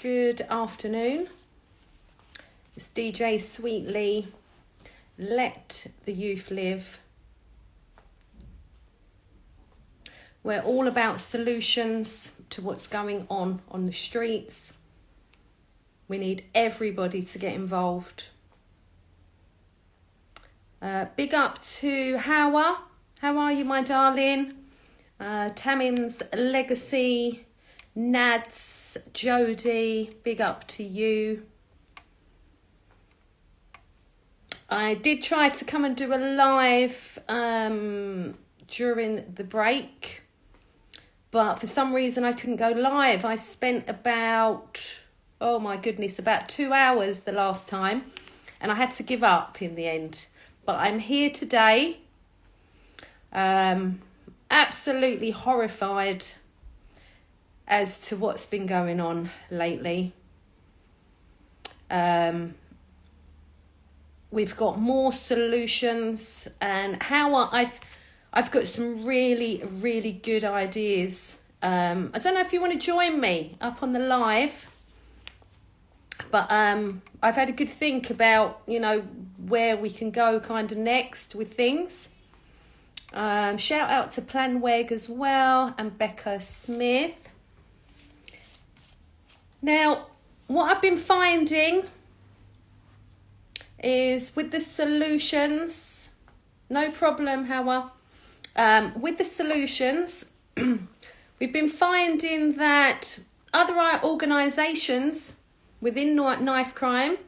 Good afternoon. It's DJ Sweetly. Let the youth live. We're all about solutions to what's going on the streets. We need everybody to get involved. Big up to Hawa. How are you, my darling? Tamims, Legacy, Nads, Jody, big up to you. I did try to come and do a live during the break, but for some reason I couldn't go live. I spent about 2 hours the last time, and I had to give up in the end. But I'm here today, absolutely horrified as to what's been going on lately. We've got more solutions, and how I've got some really, really good ideas. I don't know if you want to join me up on the live, but I've had a good think about, where we can go kind of next with things. Shout out to Planweg as well, and Becca Smith. Now, what I've been finding is with the solutions, no problem, Hawa. With the solutions, we've been finding that other organisations within knife crime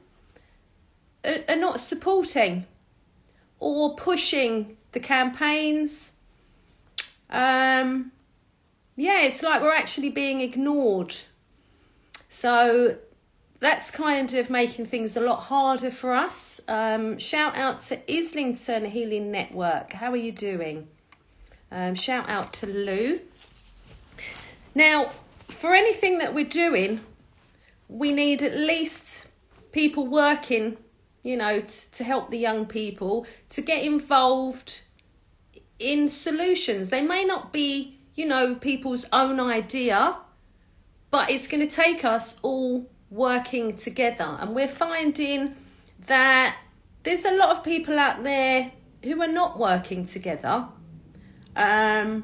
are not supporting or pushing the campaigns. It's like we're actually being ignored. So that's kind of making things a lot harder for us. Shout out to Islington Healing Network. How are you doing? Shout out to Lou. Now, for anything that we're doing, we need at least people working, to help the young people to get involved in solutions. They may not be, people's own idea, but it's going to take us all working together. And we're finding that there's a lot of people out there who are not working together. The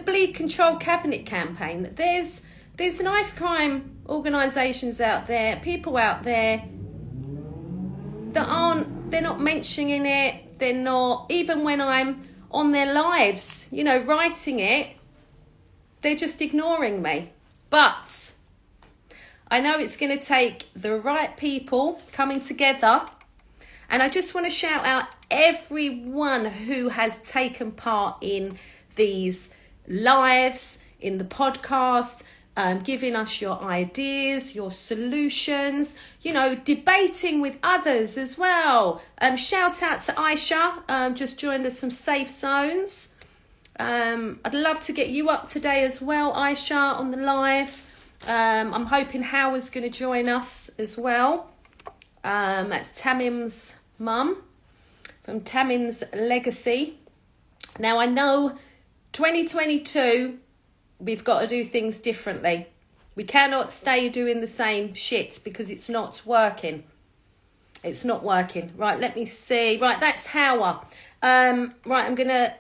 Bleed Control Cabinet campaign, there's knife crime organisations out there, people out there that they're not mentioning it, they're not, even when I'm on their lives, writing it, they're just ignoring me. But I know it's going to take the right people coming together. And I just want to shout out everyone who has taken part in these lives, in the podcast, giving us your ideas, your solutions, debating with others as well. Shout out to Aisha, just joined us from Safe Zones. I'd love to get you up today as well, Aisha, on the live. I'm hoping Howard's going to join us as well. That's Tamims' mum from Tamims Legacy. Now, I know 2022, we've got to do things differently. We cannot stay doing the same shit because it's not working. It's not working. Right, let me see. Right, that's Howard. Right, I'm going to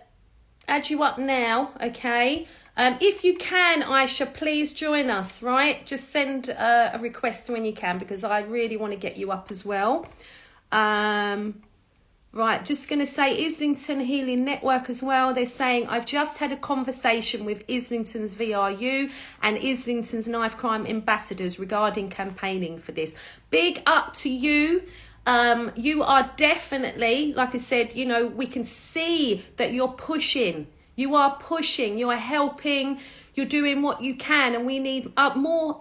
add you up now, okay? If you can, Aisha, please join us, right? Just send a request when you can, because I really want to get you up as well. Right, just going to say Islington Healing Network as well. They're saying, I've just had a conversation with Islington's VRU and Islington's Knife Crime Ambassadors regarding campaigning for this. Big up to you. You are definitely, like I said, we can see that you're pushing. You are pushing, you are helping, you're doing what you can, and we need more,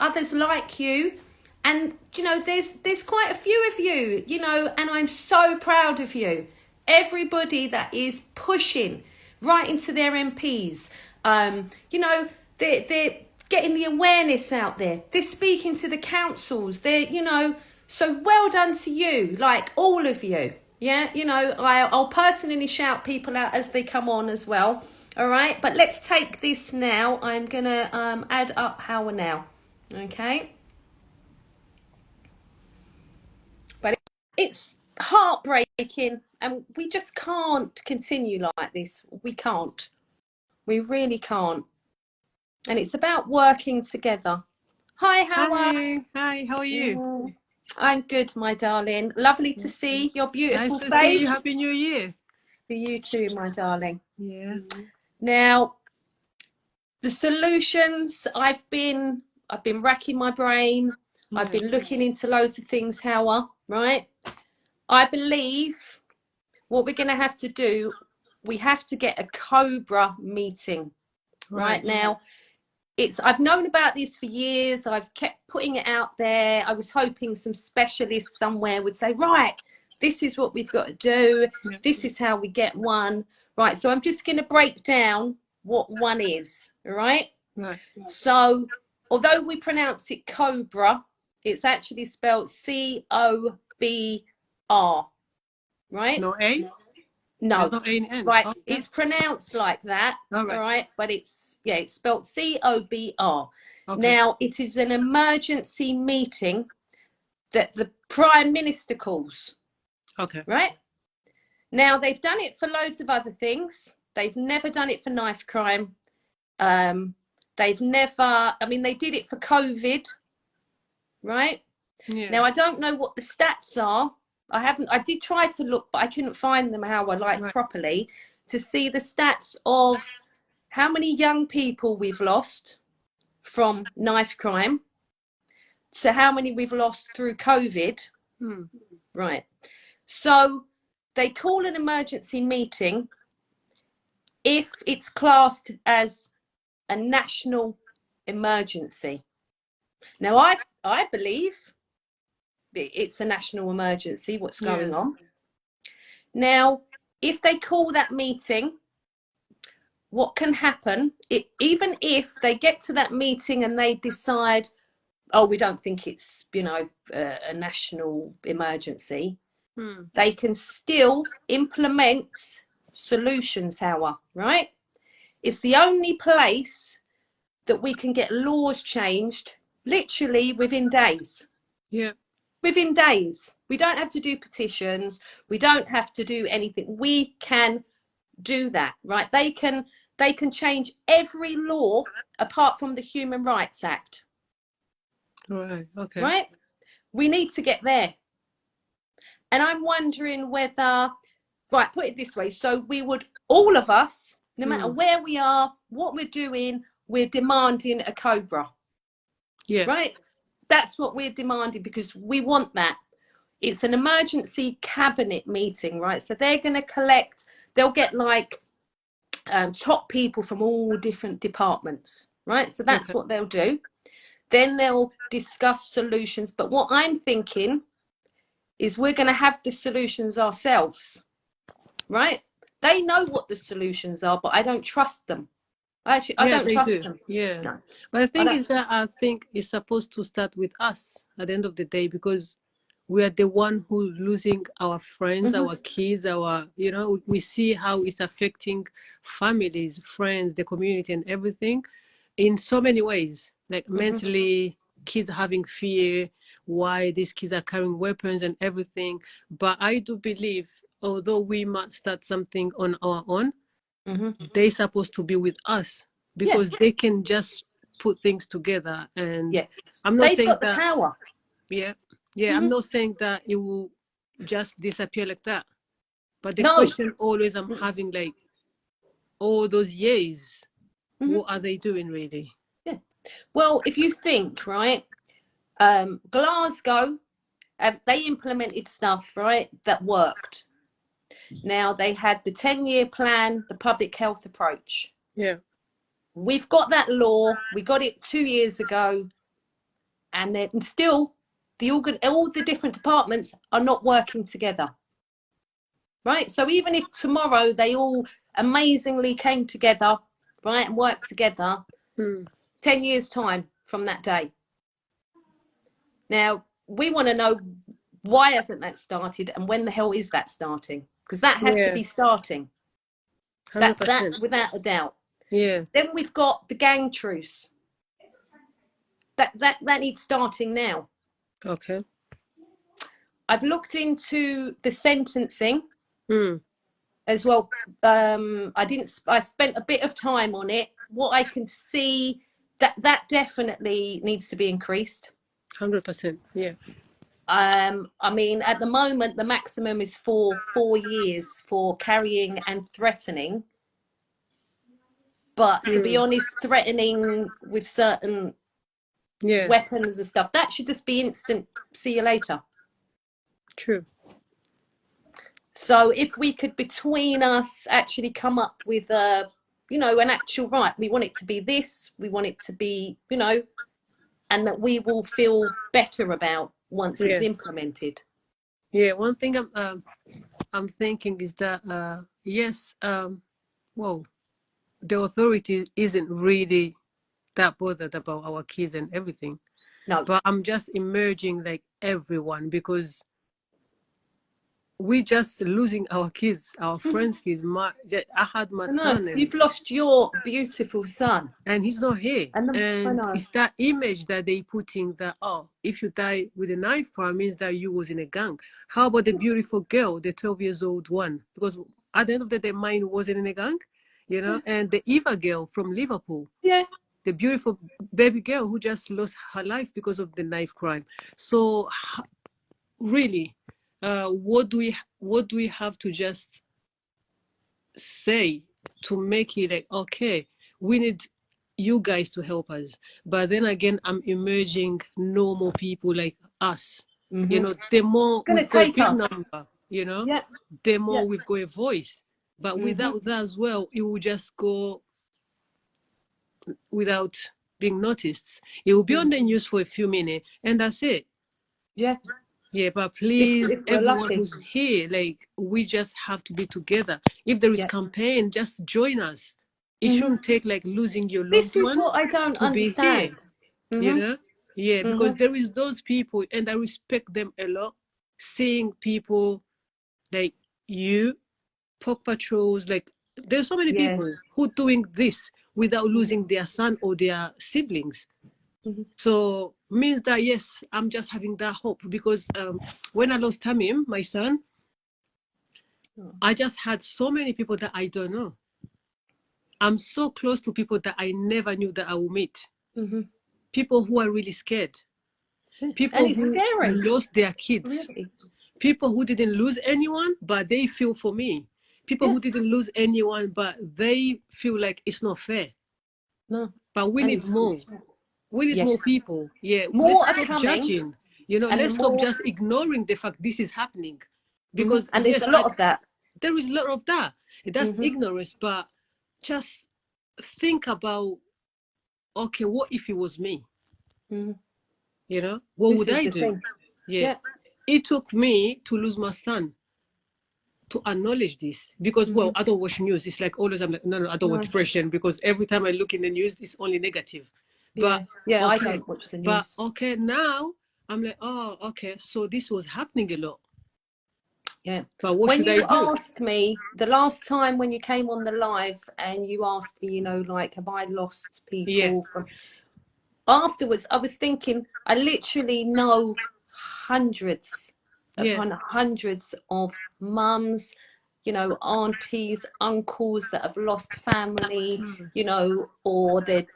others like you. And, there's quite a few of you, and I'm so proud of you. Everybody that is pushing right into their MPs, they're getting the awareness out there. They're speaking to the councils. They're, so well done to you, like all of you. Yeah, I'll personally shout people out as they come on as well. All right, but let's take this now. I'm going to add up Howard now. Okay. But it's heartbreaking, and we just can't continue like this. We can't. We really can't. And it's about working together. Hi, Howard. Hi, how are you? I'm good, my darling. Lovely to see your Nice beautiful to see face. you. Happy New Year. To you too, my darling. Yeah. Now, the solutions, I've been racking my brain. I've been looking into loads of things, Howard, right? I believe what we're going to have to do, we have to get a Cobra meeting right now. I've known about this for years. I've kept putting it out there. I was hoping some specialist somewhere would say, right, this is what we've got to do. This is how we get one. Right. So I'm just going to break down what one is. All right. Right. So although we pronounce it Cobra, it's actually spelled COBR. Right. No A? No. There's no A in N. Right. Okay. It's pronounced like that. All right. All right. But it's spelled COBR. Okay. Now, it is an emergency meeting that the Prime Minister calls. Okay. Right. Now, they've done it for loads of other things. They've never done it for knife crime. They've never, I mean, they did it for COVID. Right. Yeah. Now, I don't know what the stats are. I did try to look, but I couldn't find them how I like properly to see the stats of how many young people we've lost from knife crime to how many we've lost through COVID. Right. So they call an emergency meeting if it's classed as a national emergency. Now, I believe it's a national emergency, what's going on. Now, if they call that meeting, what can happen, even if they get to that meeting and they decide, oh, we don't think it's, a national emergency, they can still implement solutions, Howard, right? It's the only place that we can get laws changed literally within days. Yeah. Within days. We don't have to do petitions. We don't have to do anything. We can do that, right? They can change every law apart from the Human Rights Act. Right. Okay. Right? We need to get there. And I'm wondering whether, right, put it this way. So we would, all of us, no matter where we are, what we're doing, we're demanding a Cobra. Yeah. Right? That's what we're demanding because we want that. It's an emergency cabinet meeting, right? So they're going to collect, they'll get like top people from all different departments, right? So that's what they'll do. Then they'll discuss solutions. But what I'm thinking is we're going to have the solutions ourselves, right? They know what the solutions are, but I don't trust them. I don't trust them. Yeah. No. But the thing is that I think it's supposed to start with us at the end of the day, because we are the one who losing our friends, our kids, we see how it's affecting families, friends, the community and everything in so many ways, like mentally, kids having fear, why these kids are carrying weapons and everything. But I do believe, although we might start something on our own, they're supposed to be with us because they can just put things together. And I'm not saying got the that power. I'm not saying that it will just disappear like that. But the question always I'm having, like, all those years, what are they doing really? Yeah. Well, if you think, right, Glasgow, they implemented stuff, right, that worked. Now they had the 10-year plan, the public health approach. Yeah. We've got that law. We got it 2 years ago, and then still all the different departments are not working together. Right? So even if tomorrow they all amazingly came together, right, and worked together, 10 years time from that day. Now, we want to know, why hasn't that started, and when the hell is that starting? Because that has to be starting. 100%. That without a doubt. Yeah. Then we've got the gang truce. that needs starting now. Okay. I've looked into the sentencing Mm. as well. I spent a bit of time on it. What I can see, that definitely needs to be increased. 100%. Yeah. I mean, at the moment, the maximum is 4 years for carrying and threatening. But to be honest, threatening with certain Yeah. weapons and stuff, that should just be instant. See you later. True. So if we could between us actually come up with an actual right, we want it to be this, we want it to be, and that we will feel better about once it's Yeah. implemented. Yeah. One thing I'm thinking is that yes, well, the authority isn't really that bothered about our kids and everything. No. But I'm just emerging like everyone, because we just losing our kids, our friends' kids. I had my son, You've lost your beautiful son. and he's not here. I And know. it's that image that they putting that, oh, if you die with a knife crime, means that you was in a gang. How about the beautiful girl, the 12 years old one? Because at the end of the day, mine wasn't in a gang, and the Eva girl from Liverpool. Yeah. The beautiful baby girl who just lost her life because of the knife crime. So really, what do we have to just say to make it like, okay, we need you guys to help us? But then again, I'm emerging normal people like us. The more we've got a big number, Yeah. the more we've got a voice. But without that as well, it will just go without being noticed. It will be on the news for a few minutes, and that's it. Yeah. Yeah, but please, if we're everyone lucky. who's here, like, we just have to be together. If there is campaign, just join us. It shouldn't take like losing your loved This is one what I don't to be here. understand. Yeah, because there is those people, and I respect them a lot. Seeing people like you, Pork Patrols, like, there's so many people who doing this without losing their son or their siblings. So means that, yes, I'm just having that hope, because when I lost Tamim, my son, I just had so many people that I don't know. I'm so close to people that I never knew that I would meet. People who are really scared. People and it's who scary. lost their kids. Really? People who didn't lose anyone, but they feel for me. People who didn't lose anyone, but they feel like it's not fair. No. But we need more. We need more people. Yeah, more let's stop judging. Let's stop just ignoring the fact this is happening. Because and there's a lot of that. There is a lot of that. That's ignorance, but just think about, okay, what if it was me? What would I do? Yeah. It took me to lose my son to acknowledge this, because well, I don't watch news. It's like always I'm like, no, I don't want depression, because every time I look in the news, it's only negative. But okay, I don't watch the news. But okay, now I'm like, oh, okay, so this was happening a lot. Yeah. But what when should you I do? asked me the last time when you came on the live, and you asked me, like, have I lost people from? Afterwards, I was thinking, I literally know hundreds upon hundreds of mums, aunties, uncles that have lost family, or they're,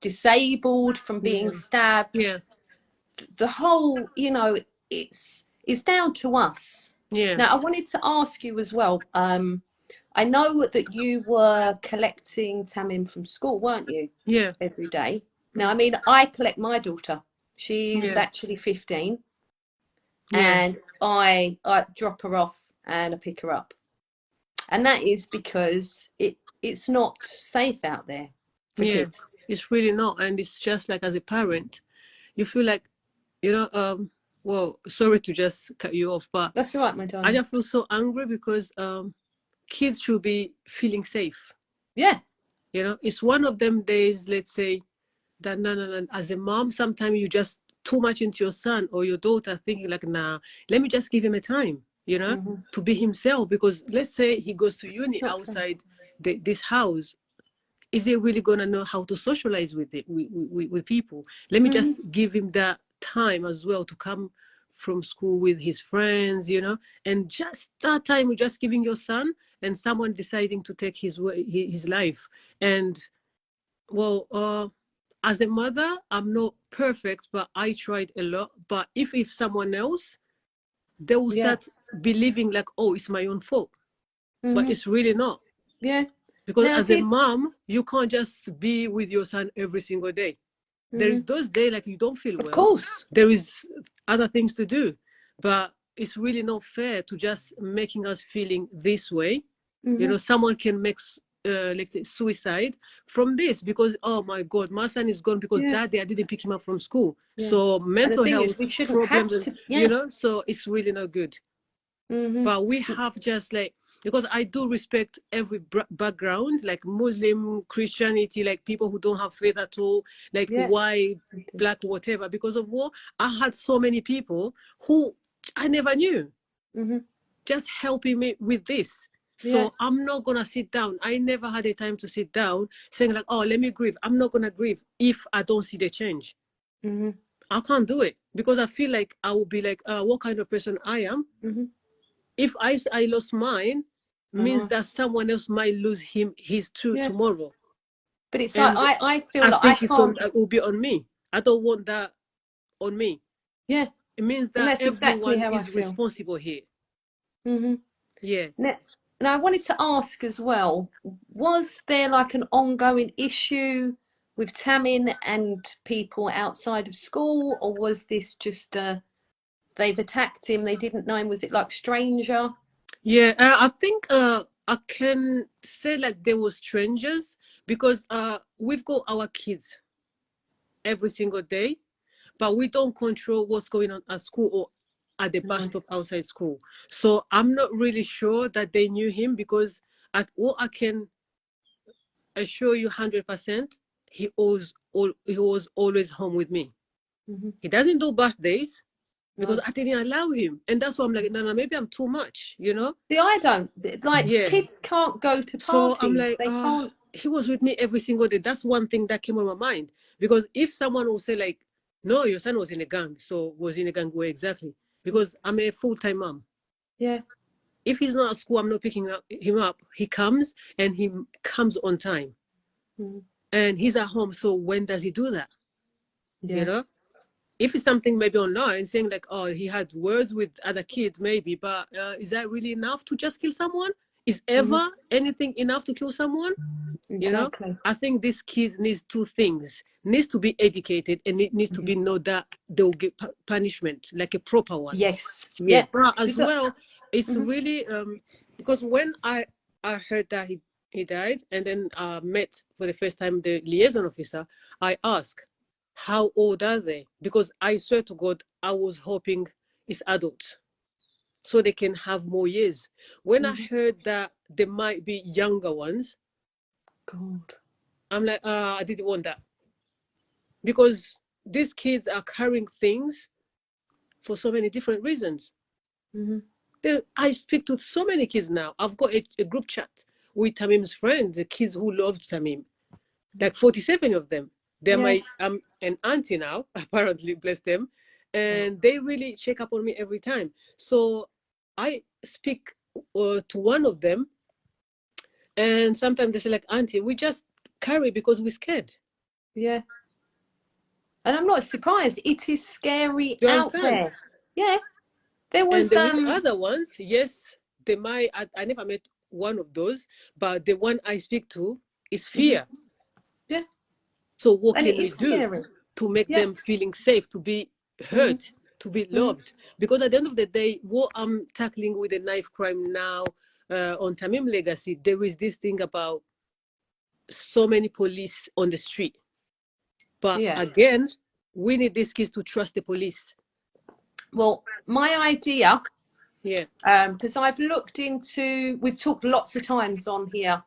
disabled from being stabbed. Yeah. The whole, it's down to us. Yeah. Now, I wanted to ask you as well. I know that you were collecting Tamim from school, weren't you? Yeah. Every day. Now, I mean, I collect my daughter. She's actually 15. And I drop her off and I pick her up. And that is because it's not safe out there for kids. It's really not. And it's just like, as a parent, you feel like, well, sorry to just cut you off, but that's all right, my darling. I just feel so angry, because kids should be feeling safe. Yeah. It's one of them days, let's say, that no, as a mom, sometimes you just too much into your son or your daughter, thinking like, nah, let me just give him a time, to be himself. Because let's say he goes to uni outside this house, is he really gonna know how to socialize with it with people? Let me just give him that time as well to come from school with his friends, you know, and just that time you're just giving your son and someone deciding to take his way, his life. And well, as a mother, I'm not perfect, but I tried a lot. But if someone else, they will start believing like, oh, it's my own fault, but it's really not. Yeah. Because Now, as a mom, you can't just be with your son every single day. There is those days like you don't feel well. Of course. There is other things to do, but it's really not fair to just making us feeling this way. You know, someone can make let's say suicide from this because, oh my God, my son is gone because that day I didn't pick him up from school. So mental health we shouldn't problems, have to, you know, so it's really not good. But we have just like, because I do respect every background, like Muslim, Christianity, like people who don't have faith at all, like white, black, whatever. Because of war, I had so many people who I never knew just helping me with this. So I'm not going to sit down. I never had a time to sit down saying like, oh, let me grieve. I'm not going to grieve if I don't see the change. I can't do it because I feel like I will be like, what kind of person I am. If I lost mine, means that someone else might lose his too tomorrow. But it's and like I feel I like think I can't. it will be on me. I don't want that on me. Yeah. It means And that that's exactly everyone how I is feel. responsible here. Yeah. Now, I wanted to ask as well, was there like an ongoing issue with Tamin and people outside of school, or was this just they've attacked him, they didn't know him, was it like stranger? Yeah, I think I can say like they were strangers because we've got our kids every single day, but we don't control what's going on at school or at the bus stop outside school. So I'm not really sure that they knew him because what I can assure you 100%, he was always home with me. He doesn't do birthdays because I didn't allow him, and that's why I'm like, no, maybe I'm too much, you know. See, I don't like kids can't go to So I'm parties. like, They can't. he was with me every single day. That's one thing that came on my mind. Because if someone will say like, no, your son was in a gang. So was in a gang where exactly? Because I'm a full-time mom. Yeah. If he's not at school, I'm not picking him up. He comes and he comes on time. And he's at home. So when does he do that? Yeah. You know? If it's something maybe online saying like, oh, he had words with other kids, maybe, but is that really enough to just kill someone? Is ever anything enough to kill someone? Exactly. You know, I think this kids needs two things: needs to be educated, and it needs to be know that they'll get punishment, like a proper one. Yes. Yeah, Yeah. but as well, it's really because when I heard that he died, and then met for the first time the liaison officer, I asked, how old are they? Because I swear to God, I was hoping it's adults so they can have more years. When I heard that there might be younger ones, God. I'm like, I didn't want that. Because these kids are carrying things for so many different reasons. I speak to so many kids now. I've got a group chat with Tamim's friends, the kids who love Tamim, like 47 of them. They're my, I'm an auntie now, apparently, bless them. And they really check up on me every time. So I speak to one of them, and sometimes they say, like, auntie, we just carry because we're scared. Yeah. And I'm not surprised. It is scary You out understand? there. Yeah. There was And there is other ones, yes, they might, I never met one of those, but the one I speak to is fear. Yeah. So what And can it we is do scary. to make Yeah. them feeling safe, to be heard, to be loved? Because at the end of the day, what I'm tackling with the knife crime now on Tamim Legacy, there is this thing about so many police on the street. But again, we need these kids to trust the police. Well, my idea, Yeah. because I've looked into, we've talked lots of times on here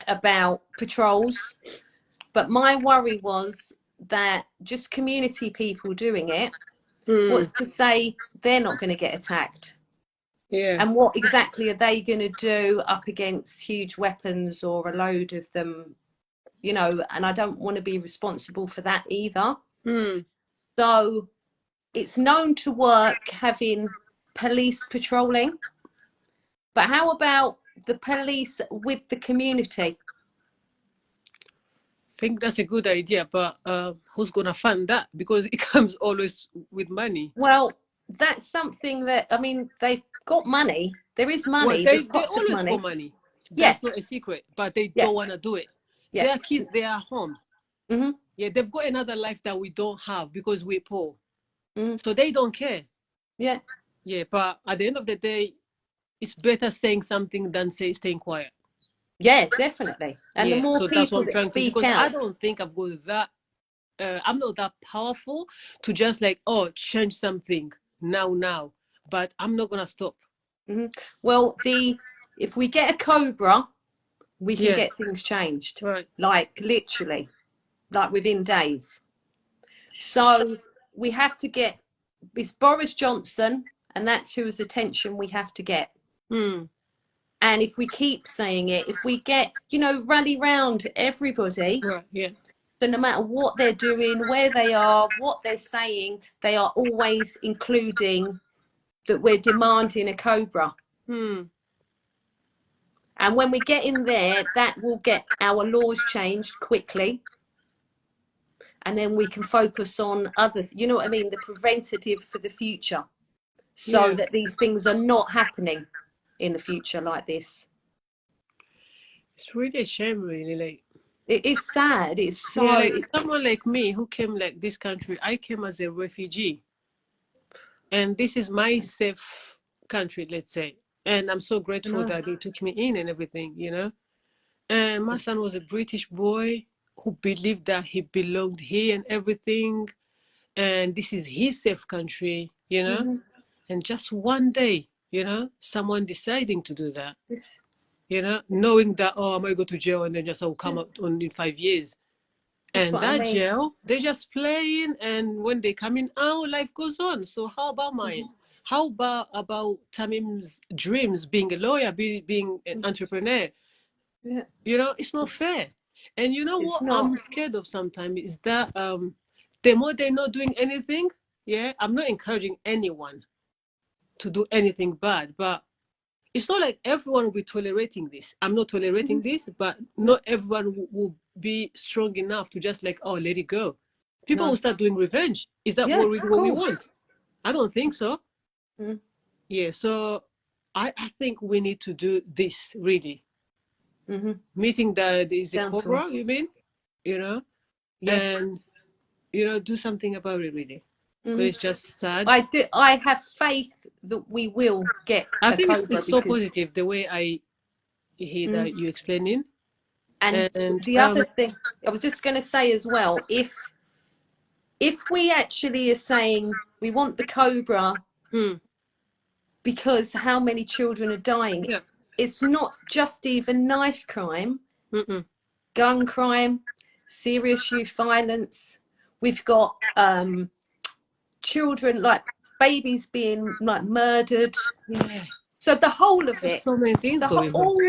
about patrols, but my worry was that just community people doing it, what's to say they're not going to get attacked? Yeah. And what exactly are they going to do up against huge weapons or a load of them you know, and I don't want to be responsible for that either. Mm. So it's known to work having police patrolling, but how about the police with the community? I think that's a good idea, but who's gonna fund that? Because it comes always with money. Well, that's something that, I mean, they've got money. There is Well, money. There's they pots of always got money. money. Yeah, That's not a secret, but they yeah, don't want to do it. yeah. Their kids, they are home. Hmm. Yeah, they've got another life that we don't have because we're poor. Hmm. So they don't care. Yeah, Yeah, but at the end of the day, it's better saying something than staying quiet. yeah, definitely. And the Yeah, more so that's what people I'm that trying to, speak because I out, don't think I've got that, I'm not that powerful to just like, oh, change something now. But I'm not gonna stop. hmm, well, if we get a cobra, we can Yeah, get things changed, right. like literally, like within days. So we have to get it's Boris Johnson, and that's whose attention we have to get. Hmm. And if we keep saying it, if we get, you know, rally round everybody, Right. Yeah. so no matter what they're doing, where they are, what they're saying, they are always including that we're demanding a cobra. Hmm. And when we get in there, that will get our laws changed quickly. And then we can focus on other, you know what I mean, the preventative for the future, so Yeah. that these things are not happening in the future like this. It's really a shame, really. Like, It is sad. It's yeah, so, like someone like me who came like this country, I came as a refugee, and this is my safe country, let's say. And I'm so grateful no, that they took me in and everything, you know. And my son was a British boy who believed that he belonged here and everything, and this is his safe country, you know. mm-hmm. And just one day, you know, someone deciding to do that, This, you know, knowing that, oh, I might go to jail and then just I'll come yeah, out on in 5 years. that's And what I that mean. jail, they just playing, and when they come in, oh, life goes on. So how about mine? Mm-hmm. How about Tamim's dreams, being a lawyer, being an entrepreneur? Yeah, You know, it's not fair. And you know it's what not. I'm scared of sometimes is that the more they're not doing anything, yeah, I'm not encouraging anyone to do anything bad, but it's not like everyone will be tolerating this. I'm not Mm-hmm. tolerating this, but No, not everyone will be strong enough to just like, oh, let it go. People will no. start doing revenge. Is that Yeah, what, really of what we want? course. I don't think so. Mm-hmm. Yeah, so I think we need to do this really. Mm-hmm. Meeting that is a Down to cobra, us. you mean? You know, Yes. and do something about it really. Because Mm-hmm. it's just sad. I do. I have faith that we will get I a think cobra it's so because. positive the way I hear Mm, that you explaining. and And the other thing I was just going to say as well, if we actually are saying we want the cobra hmm, because how many children are dying, yeah. it's not just even knife crime, Mm-mm. gun crime, serious youth violence. We've got children, like babies being like murdered. Yeah. So the whole of There's it, so many things the going on. all,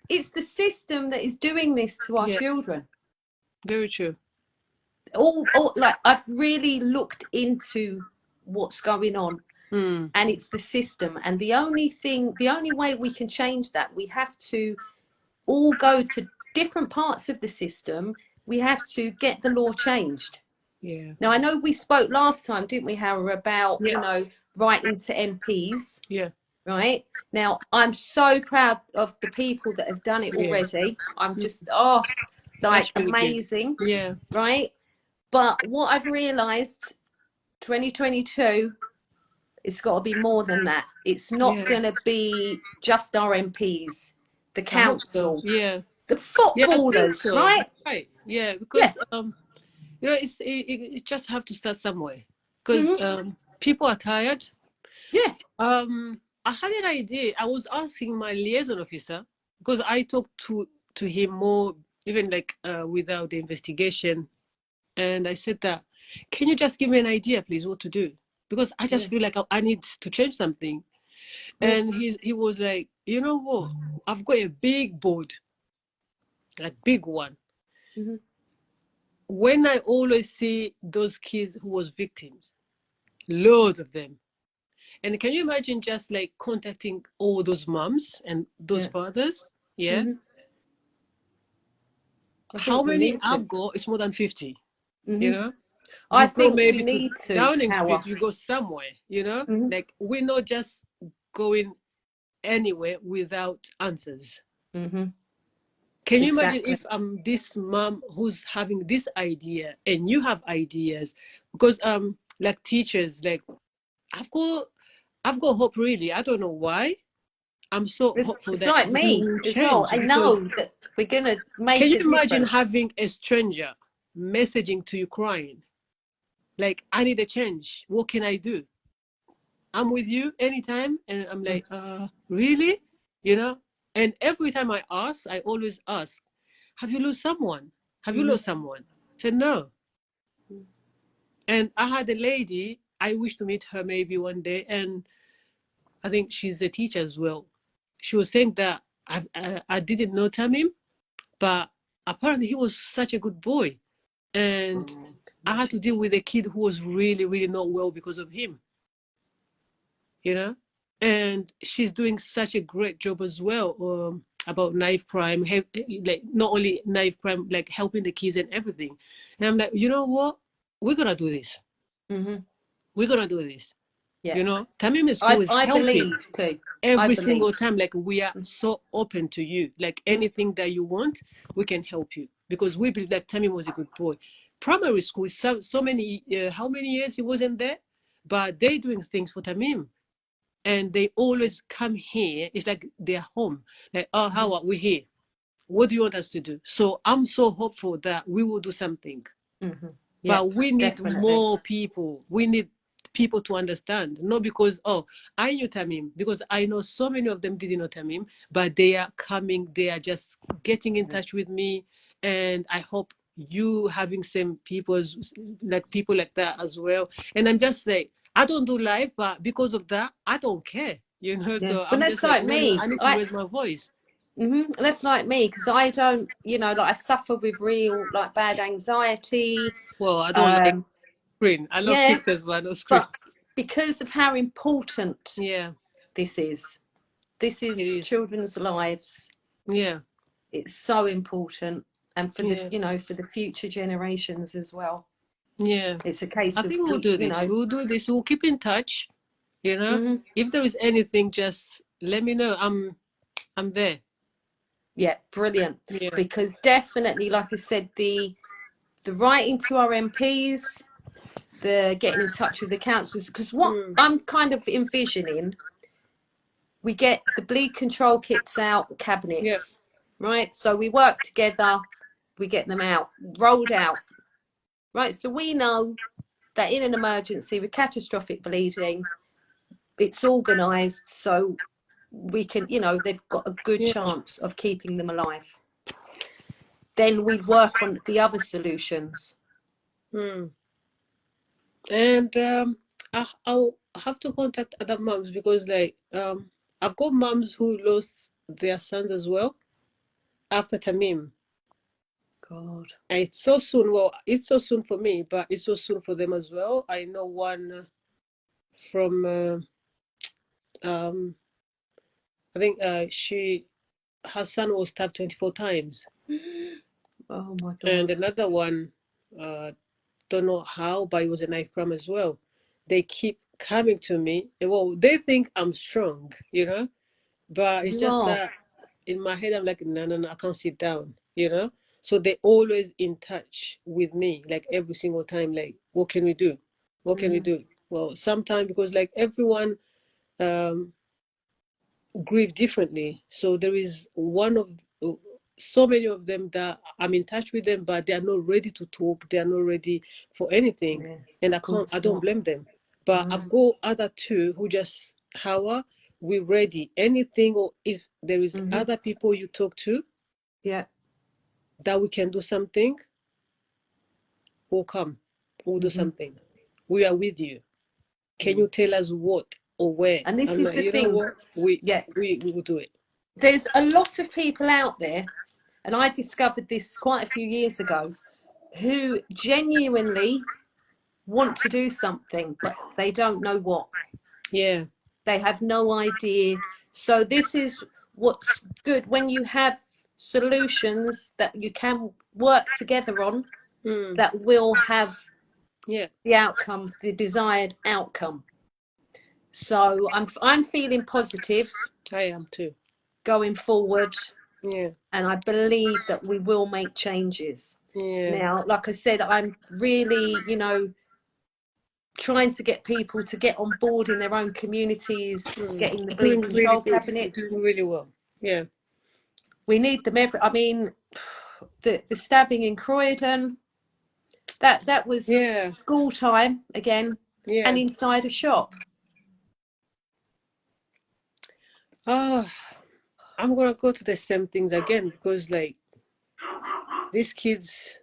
it's the system that is doing this to our Yeah, children. very true. All like I've really looked into what's going on, Mm, and it's the system. And the only way we can change that, we have to all go to different parts of the system. We have to get the law changed. yeah. Now, I know we spoke last time, didn't we, Howard, about, Yeah. writing to MPs, Yeah. right? Now, I'm so proud of the people that have done it Yeah. already. I'm Mm, just, that's like really good. amazing, Yeah. right? But what I've realised, 2022, it's got to be more than that. It's not Yeah. going to be just our MPs, the I hope so. council, Yeah. the Yeah, I think footballers, so. right? You're right. Yeah, Yeah. because it just have to start somewhere. Because Hmm. people are tired. Yeah. I had an idea. I was asking my liaison officer because I talked to him more, even like without the investigation. And I said that, can you just give me an idea, please, what to do? Because I just Yeah. feel like I need to change something. Yeah. And he was like, you know what? I've got a big board, like big one. Mhm. When I always see those kids who was victims, loads of them. And can you imagine just like contacting all those moms and those Yeah. fathers? Yeah. Mhm. I How think we many need to. I've got? It's more than 50, you Mhm. know? I You go think we maybe to need to, Downing Street, Power. you go somewhere, you know? Mhm. Like we're not just going anywhere without answers. Mhm. Can you imagine Exactly. if I'm this mom who's having this idea and you have ideas? Because like teachers, like I've got I've got hope really. I don't know why. I'm so hopeful It's that like we me will as well. change I because know that we're gonna can make you a imagine difference. having a stranger messaging to you crying? Like, I need a change. What can I do? I'm with you anytime. And I'm like, really? You know? And every time I always ask, have you lost someone? Have you Mhm. lost someone? I said, no. And I had a lady, I wish to meet her maybe one day. And I think she's a teacher as well. She was saying that I didn't know Tamim, but apparently he was such a good boy. And Oh, I had God. to deal with a kid who was really, really not well because of him, you know? And she's doing such a great job as well about knife crime, like not only knife crime, like helping the kids and everything. And I'm like, you know what? We're gonna do this. Mhm. We're gonna do this. Yeah. You know, Tamim School is I helping believe too. I every believe. single time. Like we are so open to you. Like anything that you want, we can help you because we believe that Tamim was a good boy. Primary school, so many. How many years he wasn't there, but they doing things for Tamim, and they always come here. It's like they're home. Like, oh, how Mhm. are we here? What do you want us to do? So I'm so hopeful that we will do something. Mhm. But Yep. we need Definitely. more people. We need people to understand. Not because, oh, I knew Tamim, because I know so many of them didn't know Tamim, but they are coming, they are just getting in Yeah. touch with me. And I hope you having some people like people like that as well. And I'm just like, I don't do live, but because of that, I don't care. You know, Yeah. so But I'm that's just like, like no, no, I me. need to raise my voice. That's like me because I don't, like I suffer with real like bad anxiety. Well, I don't like Um, screen. I love yeah, pictures, but no screen. but because of how important Yeah, this is, this it is is. children's lives. Yeah, It's so important, and for the yeah. for the future generations as well. Yeah, It's a I case of think we'll do this. We'll do this. We'll keep in touch. You know, mhm, if there is anything, just let me know. I'm there. yeah, brilliant. Yeah, Because definitely, like I said, the writing to our MPs, the getting in touch with the councils, because what mm. I'm kind of envisioning, we get the bleed control kits out, the Yeah, cabinets, right? So we work together, we get them out, rolled out, right? So we know that in an emergency with catastrophic bleeding, it's organised so we can, they've got a good yeah. chance of keeping them alive. Then we work on the other solutions. Mm. And I'll have to contact other moms because I've got moms who lost their sons as well after Tamim. God. And it's so soon. Well, it's so soon for me, but it's so soon for them as well. I know one from I think her son was stabbed 24 times. Oh my And God. another one, uh, don't know how, but it was a knife crime as well. They keep coming to me. Well, they think I'm strong, you know, but it's You just are. that in my head, I'm like, no, no, no, I can't sit down, you know. So they always in touch with me, like every single time, like, what can we do? What can we Mm-hmm. do? Well, sometimes because like everyone um, grieve differently. So there is one of so many of them that I'm in touch with them, but they are not ready to talk. They are not ready for anything, Yeah, and of I course don't not. blame them. But I've Mm. got other two who just, Hawa, we're ready. Anything, or if there is Mm-hmm. other people you talk to Yeah. that we can do something, we'll come. We'll do Mm-hmm. something. We are with you. Can Mm. you tell us what or where? And this I'm is like, the you know thing. what? We Yeah, we will do it. there's a lot of people out there, and I discovered this quite a few years ago, who genuinely want to do something, but they don't know what. Yeah. They have no idea. So this is what's good when you have solutions that you can work together on that will have the outcome, the desired outcome. So I'm feeling positive. I am too. Going forward. Yeah. And I believe that we will make changes. Yeah. Now, like I said, I'm really, trying to get people to get on board in their own communities, getting the Doing group really control good. cabinets. Doing really well. Yeah. We need them I mean, the stabbing in Croydon, that was school time again, and inside a shop. I'm gonna go to the same things again because like these kids,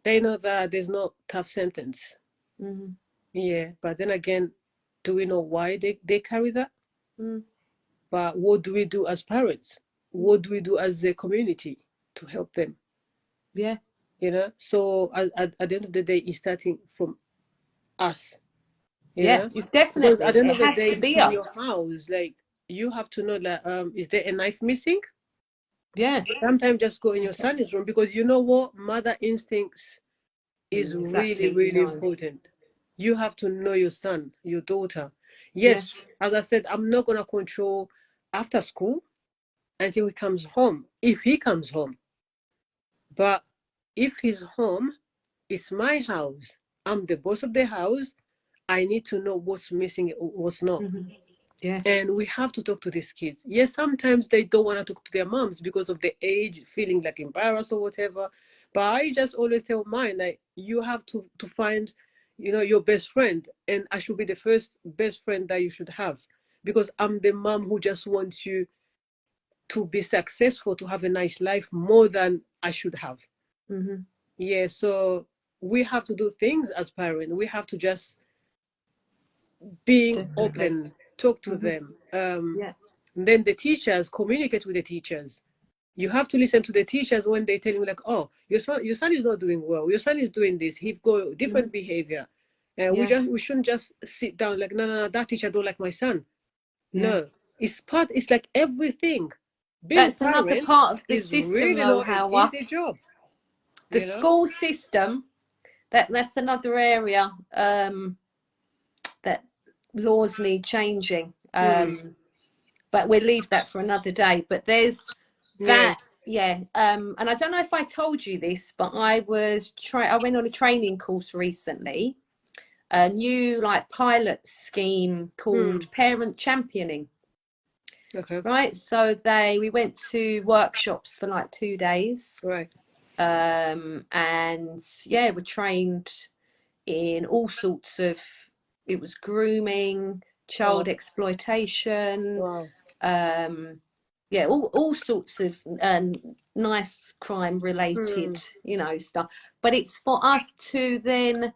they know that there's no tough sentence. Mm-hmm. Yeah, but then again, do we know why they carry that? Mm. But what do we do as parents? What do we do as a community to help them? Yeah. So at the end of the day, it's starting from us. Yeah, it's Because definitely, at the end it of the has day, to it's be in your us. house. Like you have to know that is there a knife missing? Yeah. Sometimes just go in your son's room because you know what? Mother instincts is really, Exactly, really important. You have to know your son, your daughter. Yeah. Yes, as I said, I'm not gonna control after school until he comes home. If he comes home. But if he's home, it's my house. I'm the boss of the house. I need to know what's missing, what's not. Mm-hmm. Yeah. And we have to talk to these kids. Yes, sometimes they don't want to talk to their moms because of the age, feeling like embarrassed or whatever. But I just always tell mine, like, you have to find, your best friend. And I should be the first best friend that you should have. Because I'm the mom who just wants you to be successful, to have a nice life more than I should have. Mm-hmm. Yeah, so we have to do things as parents. We have to just being Definitely. open, talk to Mm-hmm. them. Yeah. Then the teachers, communicate with the teachers. You have to listen to the teachers when they tell you like, oh, your son is not doing well. Your son is doing this. He's got different Mm-hmm. behavior. Yeah. We shouldn't just sit down like, no, that teacher don't like my son. Yeah. No, it's like everything. Being That's another parents part of the is system, really though, not an Hawa. easy job. The school system, that's another area that laws need changing. But we'll leave that for another day. But there's that, and I don't know if I told you this, but I went on a training course recently, a new like pilot scheme called Parent Championing. Okay. Right, so we went to workshops for like 2 days. Right. And yeah, we're trained in all sorts of, it was grooming, child exploitation, Wow. yeah, all sorts of knife crime related, stuff. But it's for us to then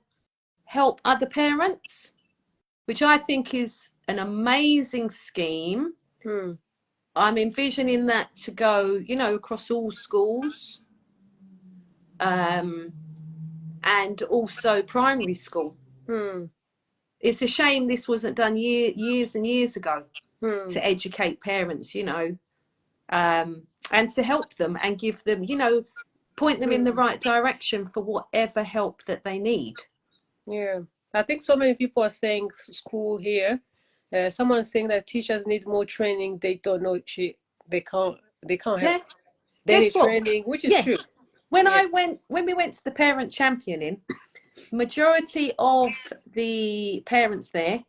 help other parents, which I think is an amazing scheme. I'm envisioning that to go, across all schools, and also primary school. It's a shame this wasn't done years and years ago to educate parents, and to help them and give them, point them in the right direction for whatever help that they need. Yeah, I think so many people are saying school here. Someone's saying that teachers need more training. They don't know. They can't. They can't help. Yeah. They Guess need what? training, which is Yeah. true. When we went to the parent championing, majority of the parents there,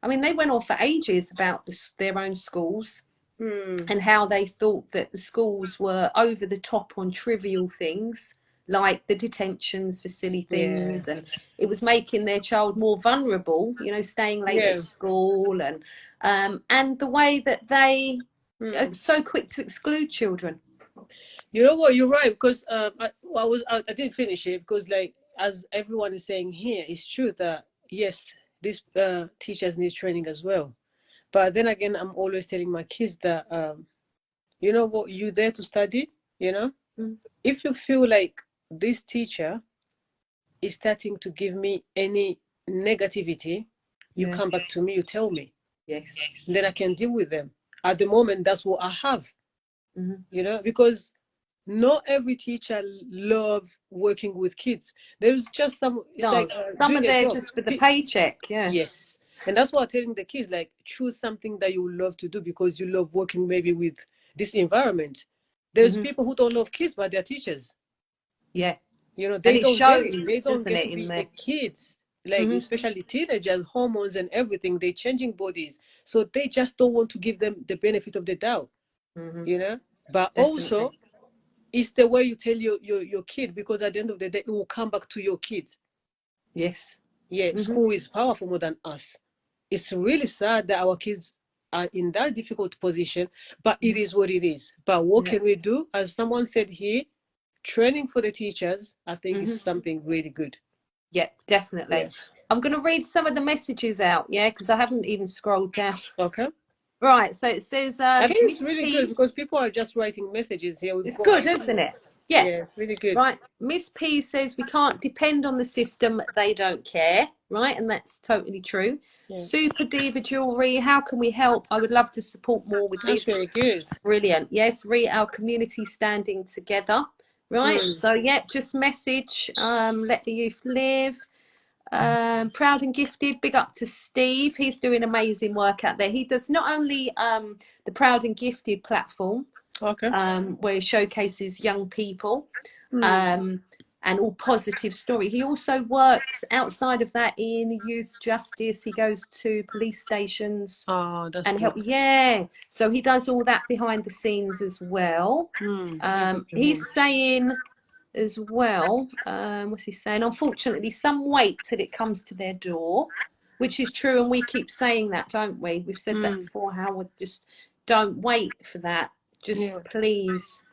I mean, they went on for ages about their own schools and how they thought that the schools were over the top on trivial things like the detentions for silly things, and it was making their child more vulnerable, staying late at school, and the way that they are so quick to exclude children. You know what? You're right because I didn't finish it because like as everyone is saying here, it's true that yes, these teachers need training as well. But then again, I'm always telling my kids that you know what, you're there to study. you know. Mm. If you feel like this teacher is starting to give me any negativity, you Yeah. come back to me, you tell me, Yes. then I can deal with them. At the moment, that's what I have, Mm-hmm. you know, because not every teacher love working with kids. There's just some, it's No, like some are doing a there job. just for the paycheck. Yeah. Yes. And that's what I'm telling the kids, like, choose something that you love to do because you love working maybe with this environment. There's Mm-hmm. people who don't love kids, but they're teachers. Yeah. You know, And they it don't get it. They shows, don't doesn't get it, to in be there? a kids, like Mm-hmm. especially teenagers, hormones and everything. They changing bodies, so they just don't want to give them the benefit of the doubt. Mm-hmm. You know, but Definitely. also it's the way you tell your kid, because at the end of the day, it will come back to your kids. Yes. Yeah, Mm-hmm. school is powerful more than us. It's really sad that our kids are in that difficult position, but it is what it is. But what Yeah. can we do? As someone said here, training for the teachers, I think, Mm-hmm. is something really good. Yeah, definitely. Yeah. I'm going to read some of the messages out, yeah, because I haven't even scrolled down. Okay. Right, so it says, I think it's Miss really good P. because people are just writing messages here. We've It's got good, isn't it? Yeah. yeah, really good. Right. Miss P says we can't depend on the system, they don't care. Right, and that's totally true. Yeah, Super Diva Jewelry, how can we help? I would love to support more with that's this. really good. Brilliant. Yes, our community standing together. Right. So yeah, just message, let the youth live. Proud and Gifted, big up to Steve. He's doing amazing work out there. He does not only the Proud and Gifted platform, Okay. where he showcases young people and all positive story. He also works outside of that in youth justice. He goes to police stations Oh, that's and good. help. Yeah, so he does all that behind the scenes as well. Big up to him. He's saying as well, what's he saying? Unfortunately, some wait till it comes to their door, which is true, and we keep saying that, don't we? We've said that before, Howard. Just don't wait for that. Just Yeah. please,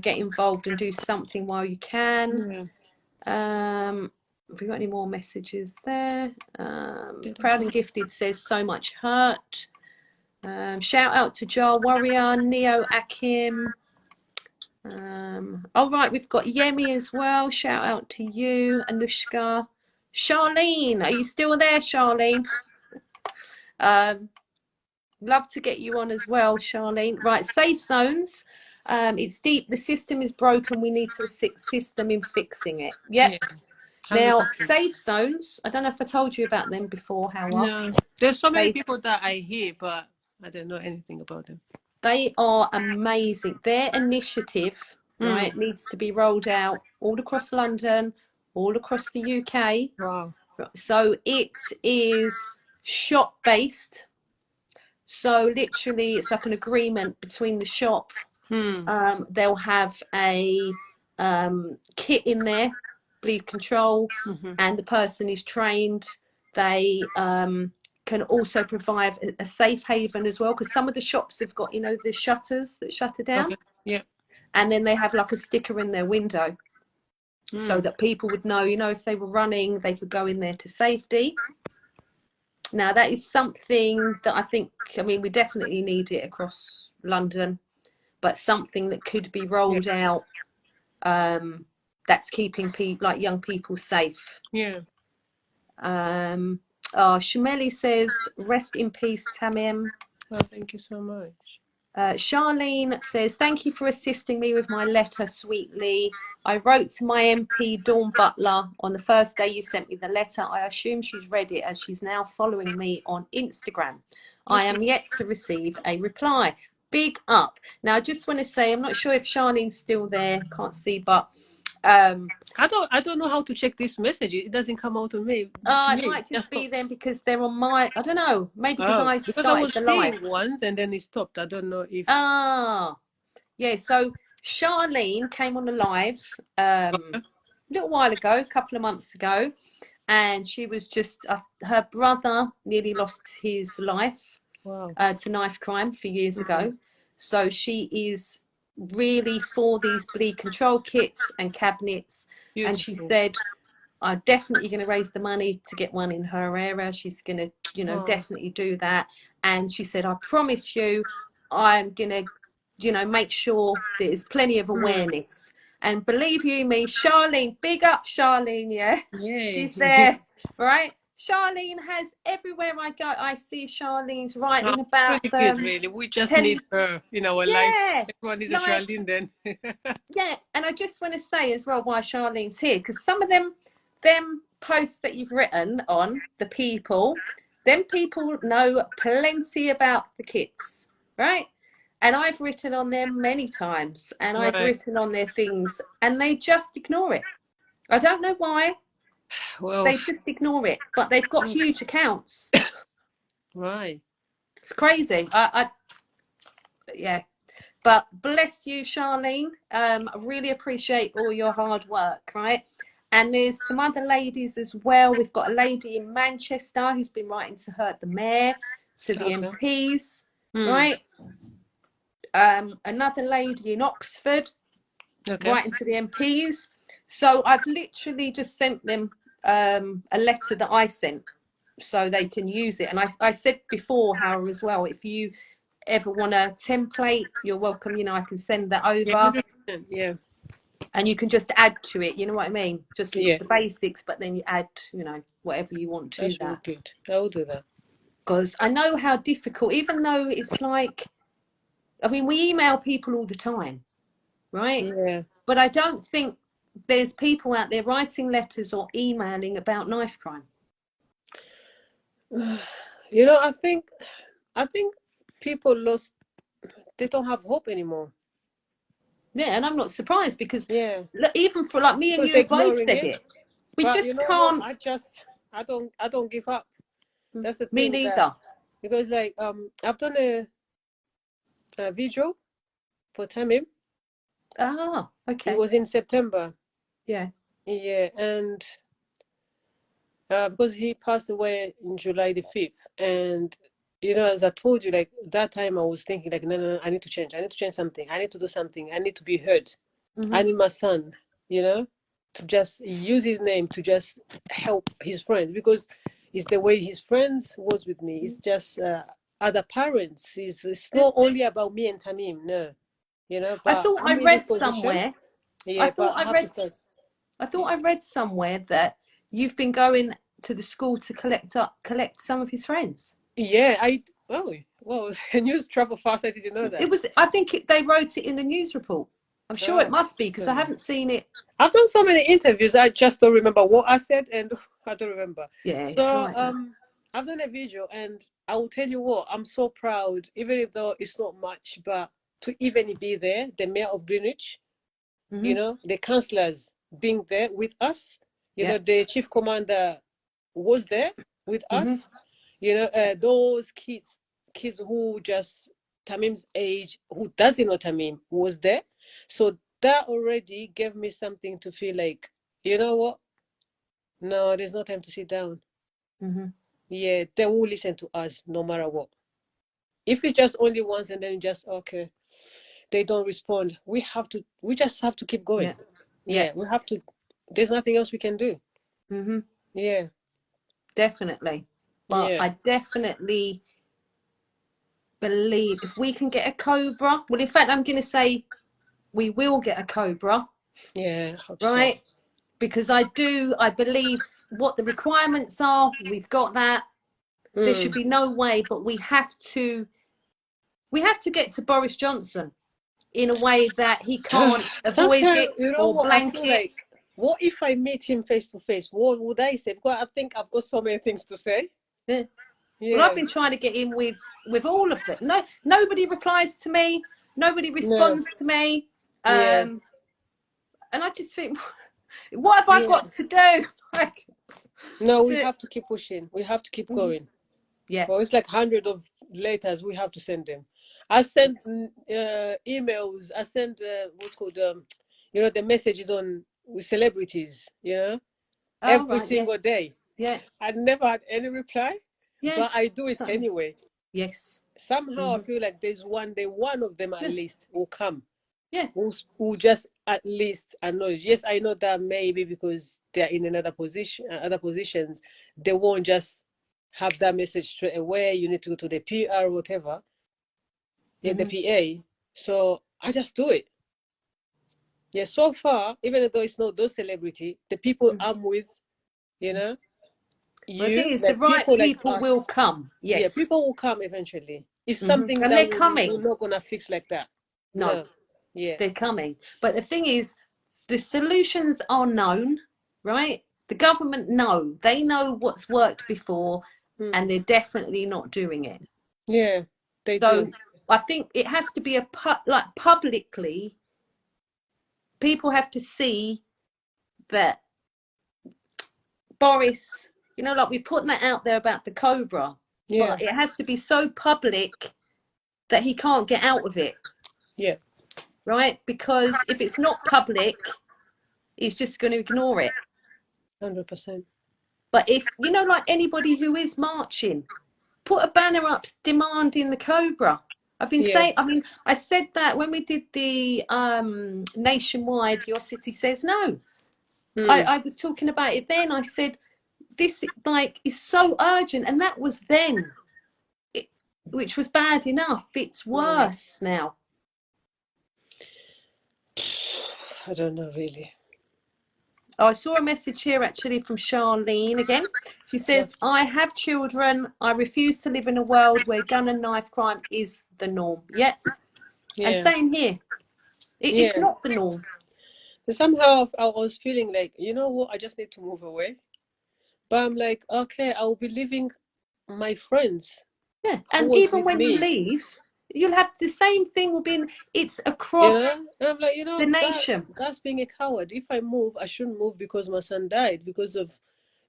get involved and do something while you can. Yeah. Have we got any more messages there? Did I Proud and Gifted says so much hurt. Shout out to Jar Warrior, Neo Akim. All right, we've got Yemi as well. Shout out to you, Anushka. Charlene, are you still there, Charlene? Love to get you on as well, Charlene. Right, safe zones. It's deep. The system is broken. We need to assist them in fixing it. Yep. Yeah. Now, 100%. safe zones. I don't know if I told you about them before, Howard. No, there's so many people that I hear, but I don't know anything about them. They are amazing. Their initiative, right, needs to be rolled out all across London, all across the UK. Wow. So it is shop based. So literally, it's like an agreement between the shop. They'll have a kit in there, bleed control, and the person is trained. They can also provide a safe haven as well, because some of the shops have got, the shutters that shutter down. Okay. Yeah. And then they have like a sticker in their window so that people would know, if they were running, they could go in there to safety. Now, that is something that I think, we definitely need it across London, but something that could be rolled out that's keeping young people safe. Yeah. Shameli says, rest in peace, Tamim. Well, thank you so much. Charlene says, thank you for assisting me with my letter, sweetly. I wrote to my MP, Dawn Butler, on the first day you sent me the letter. I assume she's read it, as she's now following me on Instagram. I am yet to receive a reply. Big up. Now, I just want to say, I'm not sure if Charlene's still there, can't see, but I don't know how to check this message. It doesn't come out to me. it might just be then because they're on my, I don't know, maybe because I started the live once and then it stopped. I don't know if yeah, so Charlene came on the live a little while ago, a couple of months ago, and she was just her brother nearly lost his life to knife crime a few years ago. So she is really for these bleed control kits and cabinets. Beautiful. And she said, I'm definitely going to raise the money to get one in her area. She's going to, definitely do that. And she said, I promise you, I'm going to you know, make sure there's plenty of awareness. And believe you me, Charlene, big up Charlene, yeah? Yeah. She's there, right? Charlene has, everywhere I go, I see Charlene's Oh, writing it's about really good, them. really. We just need her in our lives. Yeah, Everyone needs a like, Charlene then. yeah, and I just want to say as well why Charlene's here, because some of them posts that you've written on the them people know plenty about the kids, right? And I've written on them many times, and I've Right. written on their things, and they just ignore it. I don't know why. Well, They just ignore it, but they've got huge accounts. right. It's crazy. Yeah. But bless you, Charlene. I really appreciate all your hard work, right? And there's some other ladies as well. We've got a lady in Manchester who's been writing to her, the mayor, to the Okay. MPs, right? Another lady in Oxford Okay. writing to the MPs. So I've literally just sent them a letter that I sent so they can use it. And I said before, Howard, as well, if you ever want a template, you're welcome. You know, I can send that over. Yeah, 100%. Yeah. And you can just add to it. You know what I mean? Just it's Yeah. the basics, but then you add, you know, whatever you want to That's that. really good. I will do that. Because I know how difficult, even though it's like, I mean, we email people all the time, right? Yeah. But I don't think there's people out there writing letters or emailing about knife crime. You know, I think people lost. They don't have hope anymore. Yeah, and I'm not surprised because Yeah. even for like me and Because you they're have both ignoring said it. it. We But you just know what? can't. I don't give up. That's the Me thing that neither. because like I've done a video for Tamim. Ah, okay. It was in September. Yeah. Yeah, and because he passed away in July the 5th, and you know, as I told you, like that time I was thinking like, no, I need to change. I need to change something. I need to do something. I need to be heard. I need my son, you know, to just use his name to just help his friends because it's the way his friends was with me. It's just other parents. It's not only about me and Tamim, no, you know. I But thought I I'm in this read position, somewhere. I yeah. thought But I I have to read. start. I thought I read somewhere that you've been going to the school to collect some of his friends. Yeah, well, the news travel fast. I didn't know It that. was. I think they wrote it in the news report. I'm sure it Oh, must be because I haven't seen it. I've done so many interviews. I just don't remember what I said, and I don't remember. Yeah, it's So like that. I've done a video, and I will tell you what, I'm so proud, even though it's not much, but to even be there, the mayor of Greenwich, you know, the councillors being there with us, you know, Yeah. the chief commander was there with us, you know, those kids who just Tamim's age, who doesn't know Tamim, was there. So that already gave me something to feel like, you know what? No, there's no time to sit down. Yeah, they will listen to us no matter what. If it's just only once and then just okay, they don't respond. We just have to keep going. Yeah. We have to. There's nothing else we can do. Yeah. Definitely. But Yeah. I definitely believe if we can get a Cobra. Well, in fact, I'm going to say we will get a Cobra. Yeah, I hope so. Right. Because I believe what the requirements are, we've got that. There should be no way, but we have to get to Boris Johnson in a way that he can't avoid Sometimes, it you know or what, I blank feel it. like, what if I meet him face to face? What would I say? Because I think I've got so many things to say. Yeah. Yeah. Well, I've been trying to get in with all of them. No, nobody replies to me. Nobody responds to me. Yeah. And I just think, what have I got to do? Like, No, we have to keep pushing. We have to keep going. Yeah. Well, it's like hundreds of letters we have to send them. I sent emails. I sent what's called you know, the messages on with celebrities. You know, every single day. Yeah. I never had any reply. Yeah. But I do it anyway. Yes. Somehow I feel like there's one of them at least will come. Yeah. Who just at least acknowledge. Yes, I know that maybe because they're in another position, other positions, they won't just have that message straight away. You need to go to the PR or whatever, in the PA. So I just do it. Yeah, so far, even though it's not those celebrity, the people I'm with, you know, Well, the thing you, is, the like right people like people will us, come. yeah, Yes. people will come eventually. It's something And that they're we're coming. not gonna fix like that. No, No. Yeah. they're coming. But the thing is, the solutions are known, right? The government know. They know what's worked before, and they're definitely not doing it. Yeah, they So do. I think it has to be like publicly, people have to see that Boris, like we're putting that out there about the Cobra, Yeah. but it has to be so public that he can't get out of it, Yeah. right? Because if it's not public, he's just going to ignore it. 100%. But if, like anybody who is marching, put a banner up demanding the Cobra. I've been Yeah. saying, I said that when we did the nationwide Your City Says No. I was talking about it then. I said, this is so urgent. And that was then, which was bad enough. It's worse now. I don't know really. Oh, I saw a message here actually from Charlene again. She says, I have children. I refuse to live in a world where gun and knife crime is the norm. Yeah. And same here. It's not the norm. Somehow I was feeling like, you know what, I just need to move away. But I'm like, okay, I'll be leaving my friends. Yeah. Who And was even with when you me. leave, you'll have the same thing will be it's You across know? And I'm like, the nation. that's being a coward. If I move, I shouldn't move because my son died. Because of,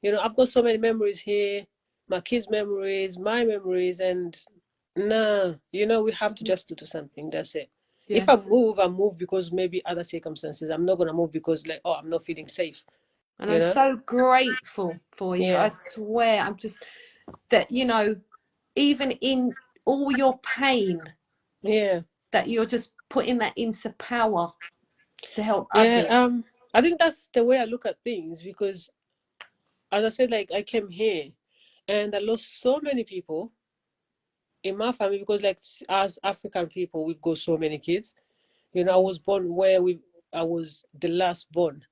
I've got so many memories here, my kids' memories, my memories, and nah, we have to just do something. That's it. Yeah. If I move because maybe other circumstances. I'm not gonna move because like, oh, I'm not feeling safe. And I'm so grateful for you. Yeah. I swear, I'm just that, even in all your pain, Yeah. that you're just putting that into power to help Yeah. others. I think that's the way I look at things because, as I said, like I came here and I lost so many people in my family because, like, as African people, we've got so many kids. I was born where I was the last born,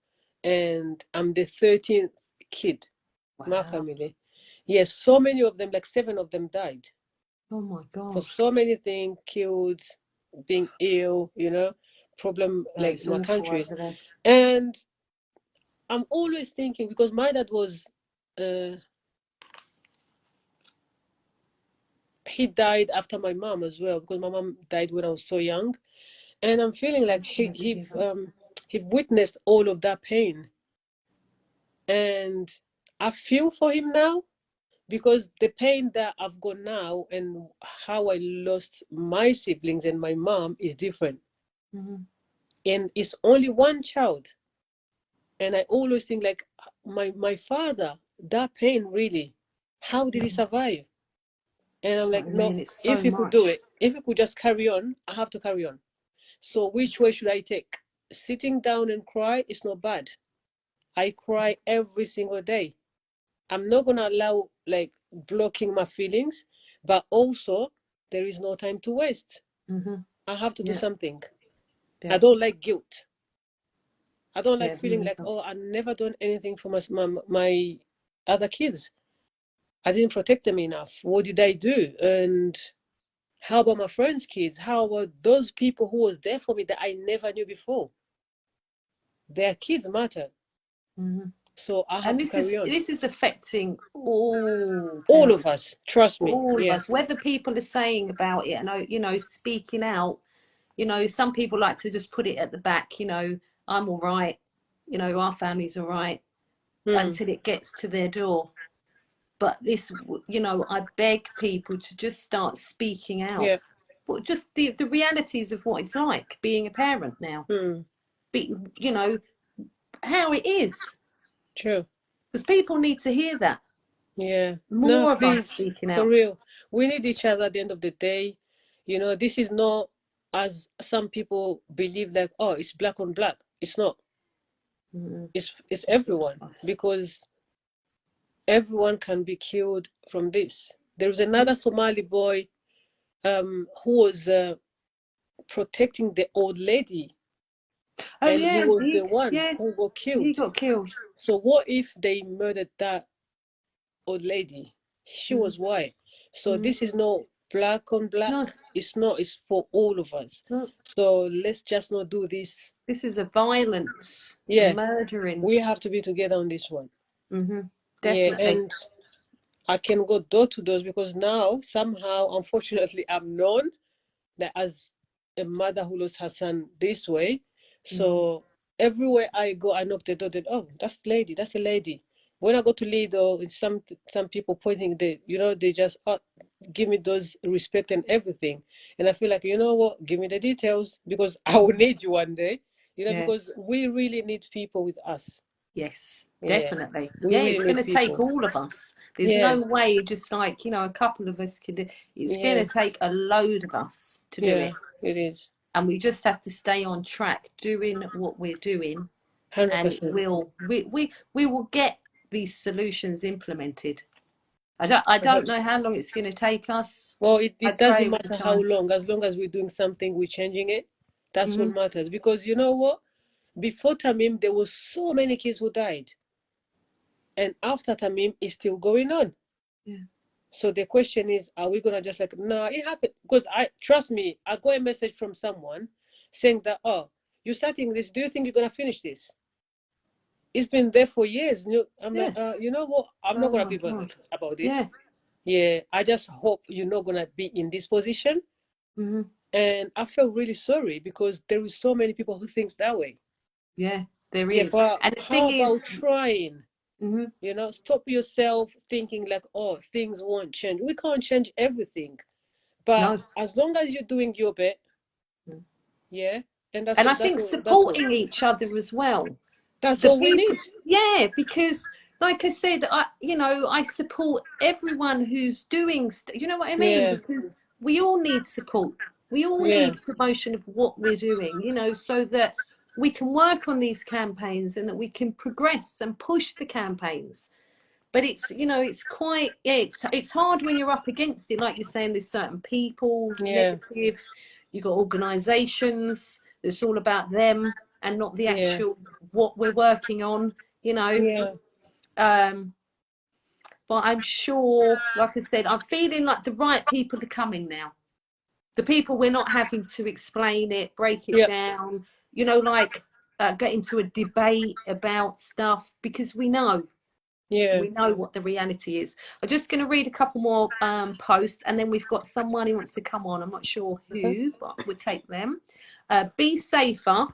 and I'm the 13th kid. My Wow. family. Yes, so many of them, like 7 of them died. Oh my For gosh. so many things, killed, being ill, problem No, like it's in my awful countries. over there. And I'm always thinking because my dad was he died after my mom as well because my mom died when I was so young, and I'm feeling like he witnessed all of that pain, and I feel for him now because the pain that I've got now and how I lost my siblings and my mom is different, and it's only one child, and I always think like my father, that pain really, how did he survive? And That's I'm what like, I no, mean. It's so if he could do much. it, if he could just carry on, I have to carry on. So which way should I take? Sitting down and cry is not bad. I cry every single day. I'm not gonna allow like blocking my feelings, but also there is no time to waste. I have to do Yeah. something. I Yeah. don't like guilt. I don't like Yeah. feeling Me like, either. oh, I never done anything for my other kids. I didn't protect them enough. What did I do? And how about my friends' kids? How about those people who was there for me that I never knew before? Their kids matter. So I have And to carry on. this is affecting all All of parents, us, trust me. all of Yeah. us. Whether people are saying about it and speaking out. Some people like to just put it at the back. I'm all right. Our family's all right until it gets to their door. But this, I beg people to just start speaking out. Yeah. But just the realities of what it's like being a parent now. How it is. True. Because people need to hear that. Yeah. No, More of us please, speaking for out. real. We need each other at the end of the day. This is not as some people believe like, oh, it's black on black. It's not. It's everyone because everyone can be killed from this. There was another Somali boy who was protecting the old lady, Oh and he yeah, was the one yeah, who got he killed. got killed. So what if they murdered that old lady? She Mm, was white. So mm. this is not black on black. No, It's not. It's for all of us. no. So let's just not do this. This is a violence, a Yeah, murdering. we have to be together on this one. Yeah, Definitely. and I can go door to door because now somehow, unfortunately, I'm known that as a mother who lost her son this way. Mm. So everywhere I go, I knock the door. Then, oh, that's the lady. That's a lady. When I go to Lido, it's some people pointing the, they just give me those respect and everything, and I feel like, you know what, give me the details because I will need you one day, Yeah. because we really need people with us. Yes, Yeah, definitely. we Yeah, really it's going need to take people. all of us. There's Yeah, no way just like, a couple of us could. It's going yeah, to take a load of us to do yeah. it. It is And we just have to stay on track doing what we're doing, and it 100%. will we will get these solutions implemented. I don't know how long it's going to take us. Well, I it pray doesn't all the matter how time. long, as long as we're doing something, we're changing it. That's what Hmm. matters. Because you know what? Before Tamim, there was so many kids who died. And after Tamim, it's still going on. Yeah. So the question is, are we gonna just like, nah, it happened? Because trust me, I got a message from someone saying that, oh, you're starting this. Do you think you're gonna finish this? It's been there for years. I'm like, Yeah. you know what? I'm not Oh gonna my be God. bothered about this. Yeah. Yeah, I just hope you're not gonna be in this position. Hmm. And I feel really sorry because there is so many people who thinks that way. Yeah. There Yeah, is. but And the how thing is, about trying? hmm Stop yourself thinking like, oh, things won't change. We can't change everything. But no. as long as you're doing your bit, Mm. yeah, and that's And I what think that's all supporting each other as well. that's The all we people, need. yeah, because like I said, I support everyone who's doing, you know what I mean? Yeah, Because we all need support. We all yeah, need promotion of what we're doing, so that we can work on these campaigns and that we can progress and push the campaigns. But it's quite, yeah, it's hard when you're up against it. Like you're saying, there's certain people yeah, negative. You've got organisations that's all about them and not the yeah, actual what we're working on. You know, yeah, um, but I'm sure, like I said, I'm feeling like the right people are coming now. The people we're not having to explain it, break it yeah, down. Like get into a debate about stuff because yeah. we know what the reality is. I'm just going to read a couple more posts, and then we've got someone who wants to come on. I'm not sure Okay. who, but we'll take them. Be Safer.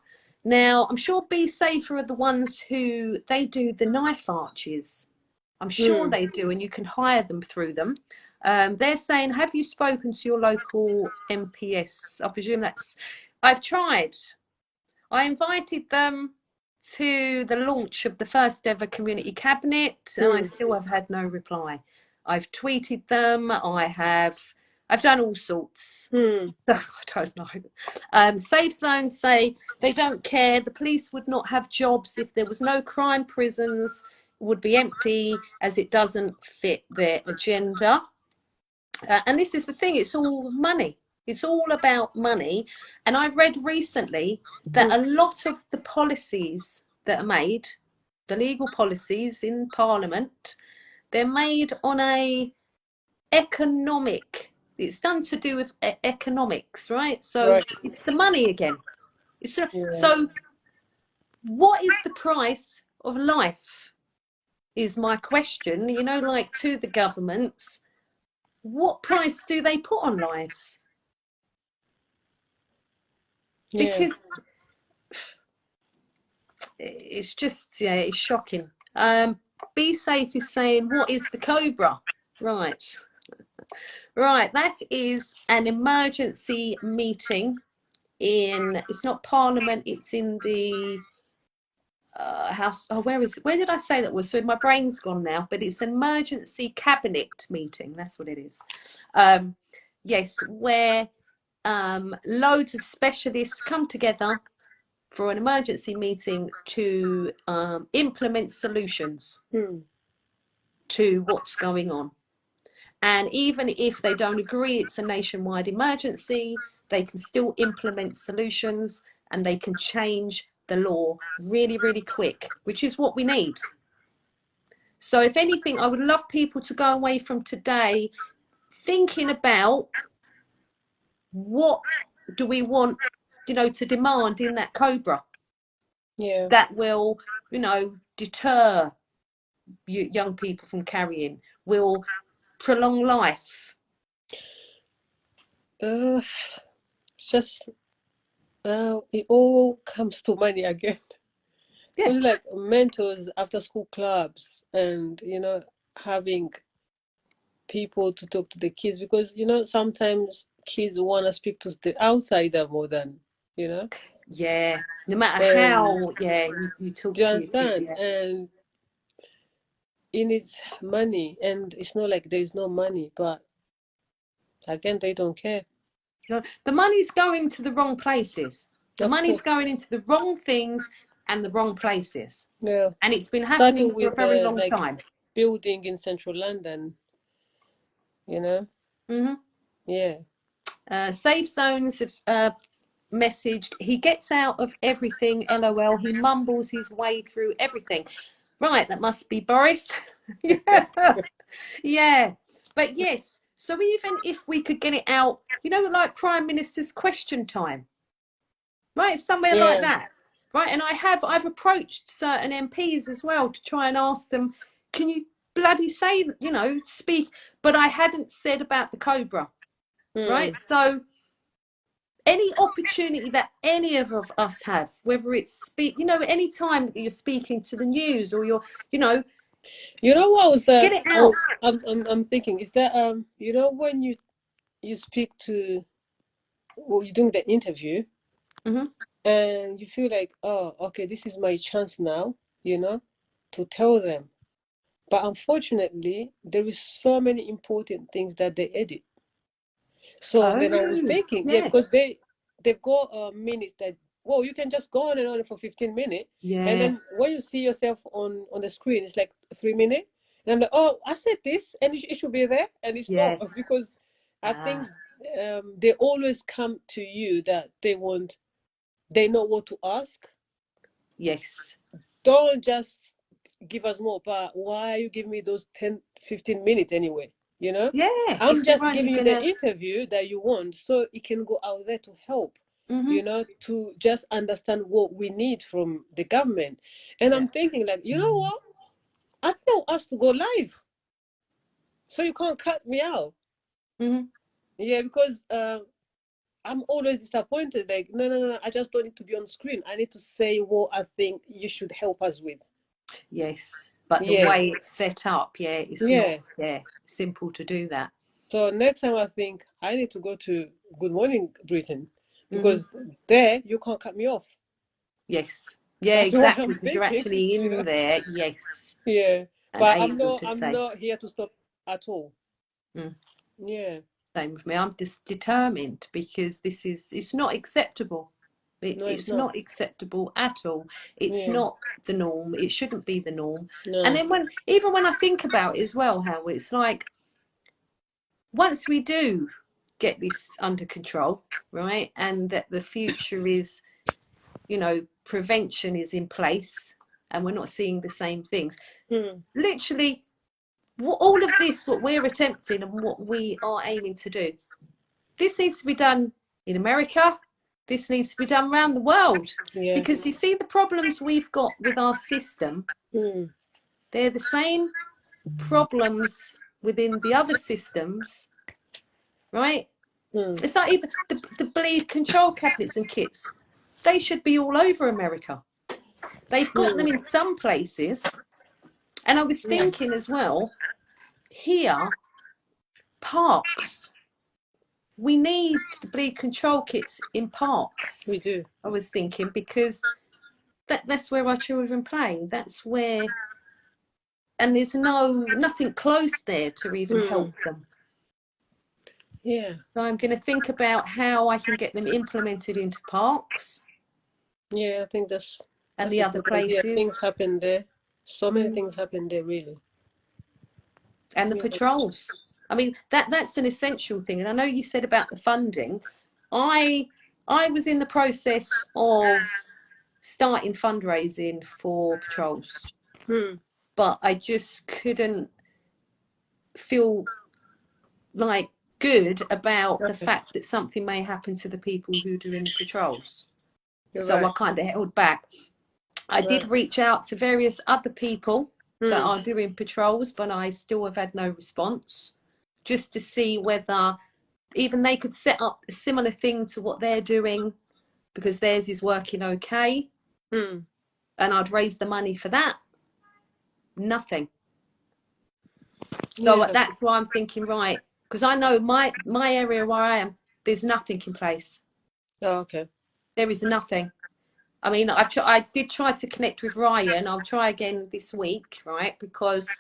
Now, I'm sure Be Safer are the ones who they do the knife arches. I'm sure Hmm. they do, and you can hire them through them. They're saying, have you spoken to your local MPS? I presume that's. I've tried. I invited them to the launch of the first ever community cabinet, and I Hmm. still have had no reply. I've tweeted them. I've done all sorts. Hmm. So, I don't know. Safe Zones say they don't care. The police would not have jobs if there was no crime. Prisons would be empty as it doesn't fit their agenda. And this is the thing, it's all money. It's all about money. And I've read recently that Hmm. a lot of the policies that are made, the legal policies in Parliament, they're made on a economic, it's done to do with economics, right? So Right. it's the money again. Yeah. So what is the price of life is my question, like to the governments. What price do they put on lives? Yeah. Because it's just, yeah, it's shocking. Be Safe is saying, what is the Cobra? Right. Right, that is an emergency meeting it's not Parliament, it's in the House. Oh, where is it? Where did I say that was? So my brain's gone now, but it's an emergency cabinet meeting. That's what it is. Yes, where loads of specialists come together for an emergency meeting to implement solutions Hmm. to what's going on. And even if they don't agree it's a nationwide emergency, they can still implement solutions and they can change the law really, really quick, which is what we need. So if anything, I would love people to go away from today thinking about what do we want, to demand in that COBRA that will, deter young people from carrying, will prolong life. Just it all comes to money again. Yeah. It's like mentors, after school clubs, and having people to talk to the kids, because sometimes kids want to speak to the outsider more than Yeah, no matter how you talk do you to your kid. understand? And it needs money, and it's not like there's no money, but again, they don't care. The money's going to the wrong places. The money's going into the wrong things and the wrong places. Yeah. And it's been happening Starting for a very long like time. building in central London, Mm-hmm. Yeah. Safe Zones messaged, he gets out of everything, LOL. He mumbles his way through everything. Right, that must be Boris. Yeah. Yeah. But yes, so even if we could get it out, like Prime Minister's question time, right? Somewhere like that, right? And I've approached certain MPs as well to try and ask them, can you bloody say, speak? But I hadn't said about the COBRA, right? So any opportunity that any of us have, whether it's any time that you're speaking to the news or you're, what was get it out. I'm thinking is that when you speak to, or you're doing the interview, and you feel like, oh, okay, this is my chance now, to tell them. But unfortunately, there is so many important things that they edit. So then I was thinking, because they've got minutes that, well, you can just go on and on for 15 minutes. Yeah. And then when you see yourself on the screen, it's like 3 minutes. And I'm like, oh, I said this, and it should be there. And it's not, because I think they always come to you that they know what to ask. Yes. Don't just give us more, but why are you giving me those 10, 15 minutes anyway? Yeah. I'm just giving you the interview that you want, so it can go out there to help, to just understand what we need from the government. And I'm thinking, like, you know what? I tell us to go live, so you can't cut me out. Yeah, because I'm always disappointed. Like, no, I just don't need to be on screen. I need to say what I think you should help us with. Yes, but the way it's set up, it's not simple to do that. So next time I think I need to go to Good Morning Britain, because there you can't cut me off. Yes. Yeah, exactly, because you're actually in there. Yes. Yeah. But I'm not here to stop at all. Yeah. Same with me. I'm just determined, because it's not acceptable. It's not acceptable at all. It's not the norm. It shouldn't be the norm. No. And then when I think about it as well, how it's like, once we do get this under control, right, and that the future is, prevention is in place, and we're not seeing the same things. Literally, all of this, what we're attempting and what we are aiming to do, this needs to be done in America. This needs to be done around the world. Because you see the problems we've got with our system, they're the same problems within the other systems, right? It's like even the bleed control cabinets and kits, they should be all over America. They've got them in some places. And I was thinking as well, here, parks, we need the bleed control kits in parks. We do. I was thinking, because that's where our children play. That's where, and there's nothing close there to even help them. Yeah. So I'm going to think about how I can get them implemented into parks. Yeah, I think that's the other places. Idea. Things happen there. So many things happen there, really. And the patrols. I mean, that's an essential thing. And I know you said about the funding. I was in the process of starting fundraising for patrols, but I just couldn't feel like good about the Okay. fact that something may happen to the people who are doing the patrols. You're So right. I kind of held back. I did Right. reach out to various other people that Hmm. are doing patrols, but I still have had no response, just to see whether even they could set up a similar thing to what they're doing, because theirs is working okay, Hmm. and I'd raise the money for that. Nothing. So Yeah. that's why I'm thinking, right, because I know my area where I am, there's nothing in place. Oh, okay. There is nothing. I mean, I did try to connect with Ryan. I'll try again this week, right? Because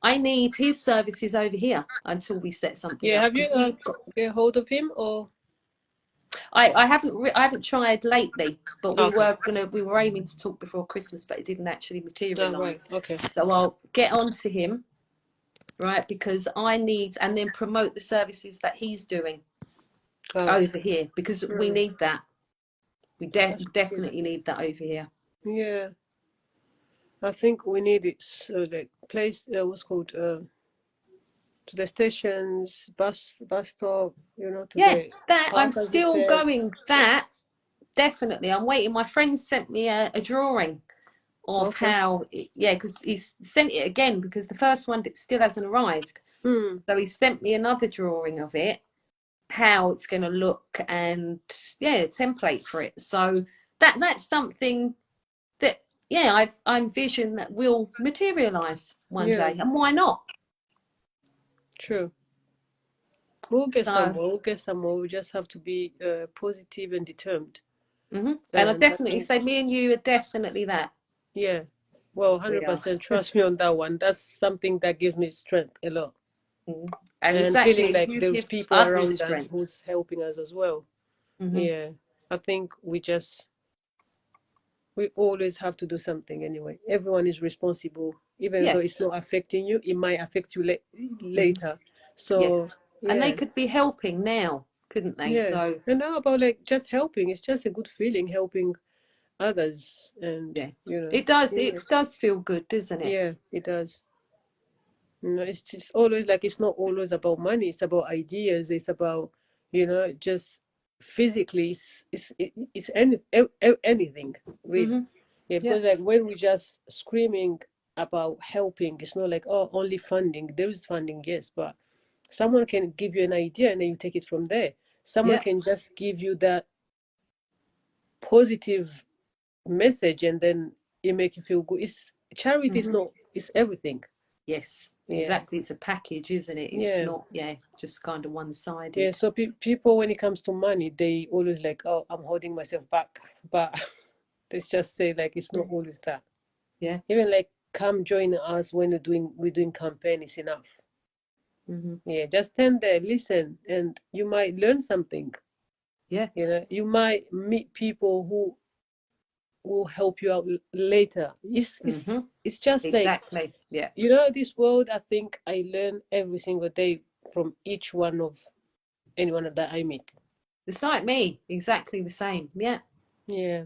I need his services over here until we set something Yeah. up. Have you Because he, get hold of him or? I haven't tried lately, but Okay. we were aiming to talk before Christmas, but it didn't actually Oh, right. materialise. Okay. So I'll get on to him, right? Because I need, and then promote the services that he's doing Oh. over here, because we Hmm. need that. We That's good. definitely need that over here. Yeah. I think we need it. So like place what's called to the stations, bus stop. To Yeah, the that I'm park, as you still said. going. That definitely, I'm waiting. My friend sent me a drawing of Okay. how, yeah, because he's sent it again because the first one still hasn't arrived. Hmm. So he sent me another drawing of it, how it's going to look, and yeah, a template for it. So that's something that, yeah, I envision that will materialize one Yeah. day, and why not? True. We'll get So, somewhere. We'll get somewhere. We just have to be positive and determined. and I And I definitely think, say me and you are definitely that. yeah, well, We are. 100% trust me on that one. That's something that gives me strength a lot. Mm. And And feeling exactly, like you there's give people others around us strength. who's helping us as well. Hmm. Yeah, I think we always have to do something anyway. Everyone is responsible, even though Yeah. it's not affecting you, it might affect you Hmm. later. So, Yes. And they yeah, could be helping now, couldn't they? yeah. So, And now about like just helping, it's just a good feeling helping others and, yeah. It does. yeah, It does feel good, doesn't it? yeah, it does. It's just always like it's not always about money. It's about ideas. It's about just physically. It's anything really. Hmm. Yeah, Yeah. because like when we just screaming about helping, it's not like oh only funding. There is funding, yes, but someone can give you an idea and then you take it from there. Someone Yeah. can just give you that positive message and then it make you feel good. It's charity is Hmm. not. It's everything. Yes. Yeah, Exactly. It's a package, isn't it? It's yeah. not, yeah, just kind of Yeah, one-sided. so people, when it comes to money, they always like, oh, I'm holding myself back. But let's just say, like, it's not always that. Yeah. Even like, come join us when we're doing campaign is enough. Hmm. Yeah, just stand there, listen, and you might learn something. Yeah. You might meet people who will help you out later. It's it's Hmm. it's just like, Exactly. Yeah. this world. I think I learn every single day from each one of anyone that I meet. It's like me. Exactly the same. Yeah. Yeah.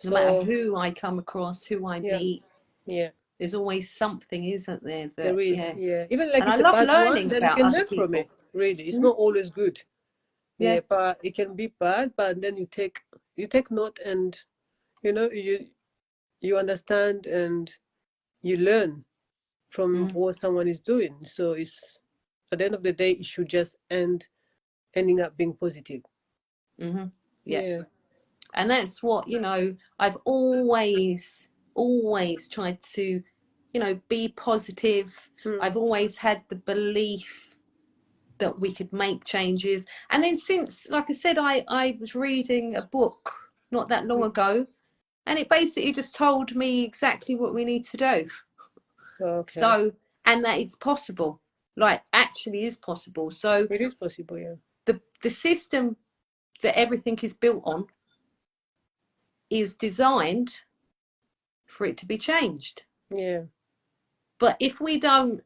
No matter So who I come across, who I yeah, meet, yeah. there's always something, isn't there? There That, is, yeah. yeah. Even like And I it's a love bad one, learning then you about can other learn from it. people. Really, it's Mhm. not always good. Yeah. Yeah, but it can be bad. But then you take note, and you understand and you learn from Mm. what someone is doing. So it's at the end of the day, it should just ending up being positive. Hmm. Yeah. Yeah. And that's what, I've always tried to, be positive. Hmm. I've always had the belief that we could make changes. And then since, like I said, I was reading a book not that long ago, and it basically just told me exactly what we need to do. Okay. So, and that it's possible, like actually is possible. So It is possible. Yeah. the system that everything is built on is designed for it to be changed. Yeah. But if we don't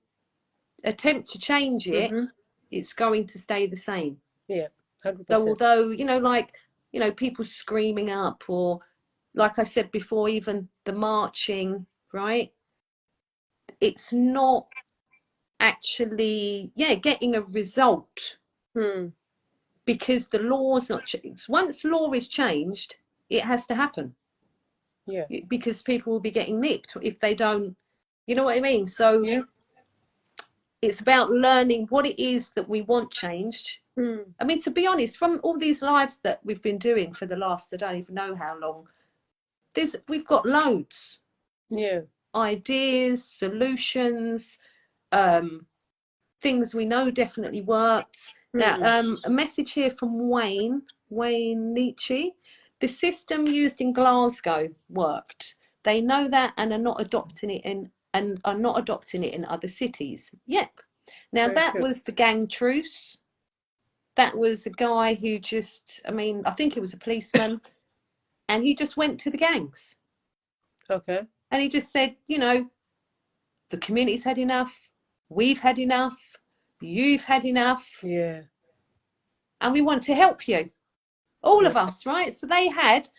attempt to change it, Mhm. it's going to stay the same. Yeah. So 100%. although, people screaming up, or like I said before, even the marching, right? It's not actually, getting a result, because the law's not changed. Once law is changed, it has to happen. Yeah. Because people will be getting nicked if they don't, you know what I mean? So Yeah. it's about learning what it is that we want changed. I mean, to be honest, from all these lives that we've been doing for the last, I don't even know how long, we've got loads. Yeah. Ideas, solutions, things we know definitely worked. Now, a message here from Wayne Nietzsche. The system used in Glasgow worked. They know that and are not adopting it in other cities. Yep. Now, Very that true. was the gang truce. That was a guy who just, I think he was a policeman, and he just went to the gangs. Okay. And he just said, the community's had enough, we've had enough, you've had enough, Yeah. and we want to help you. All Yeah. of us, right? So they had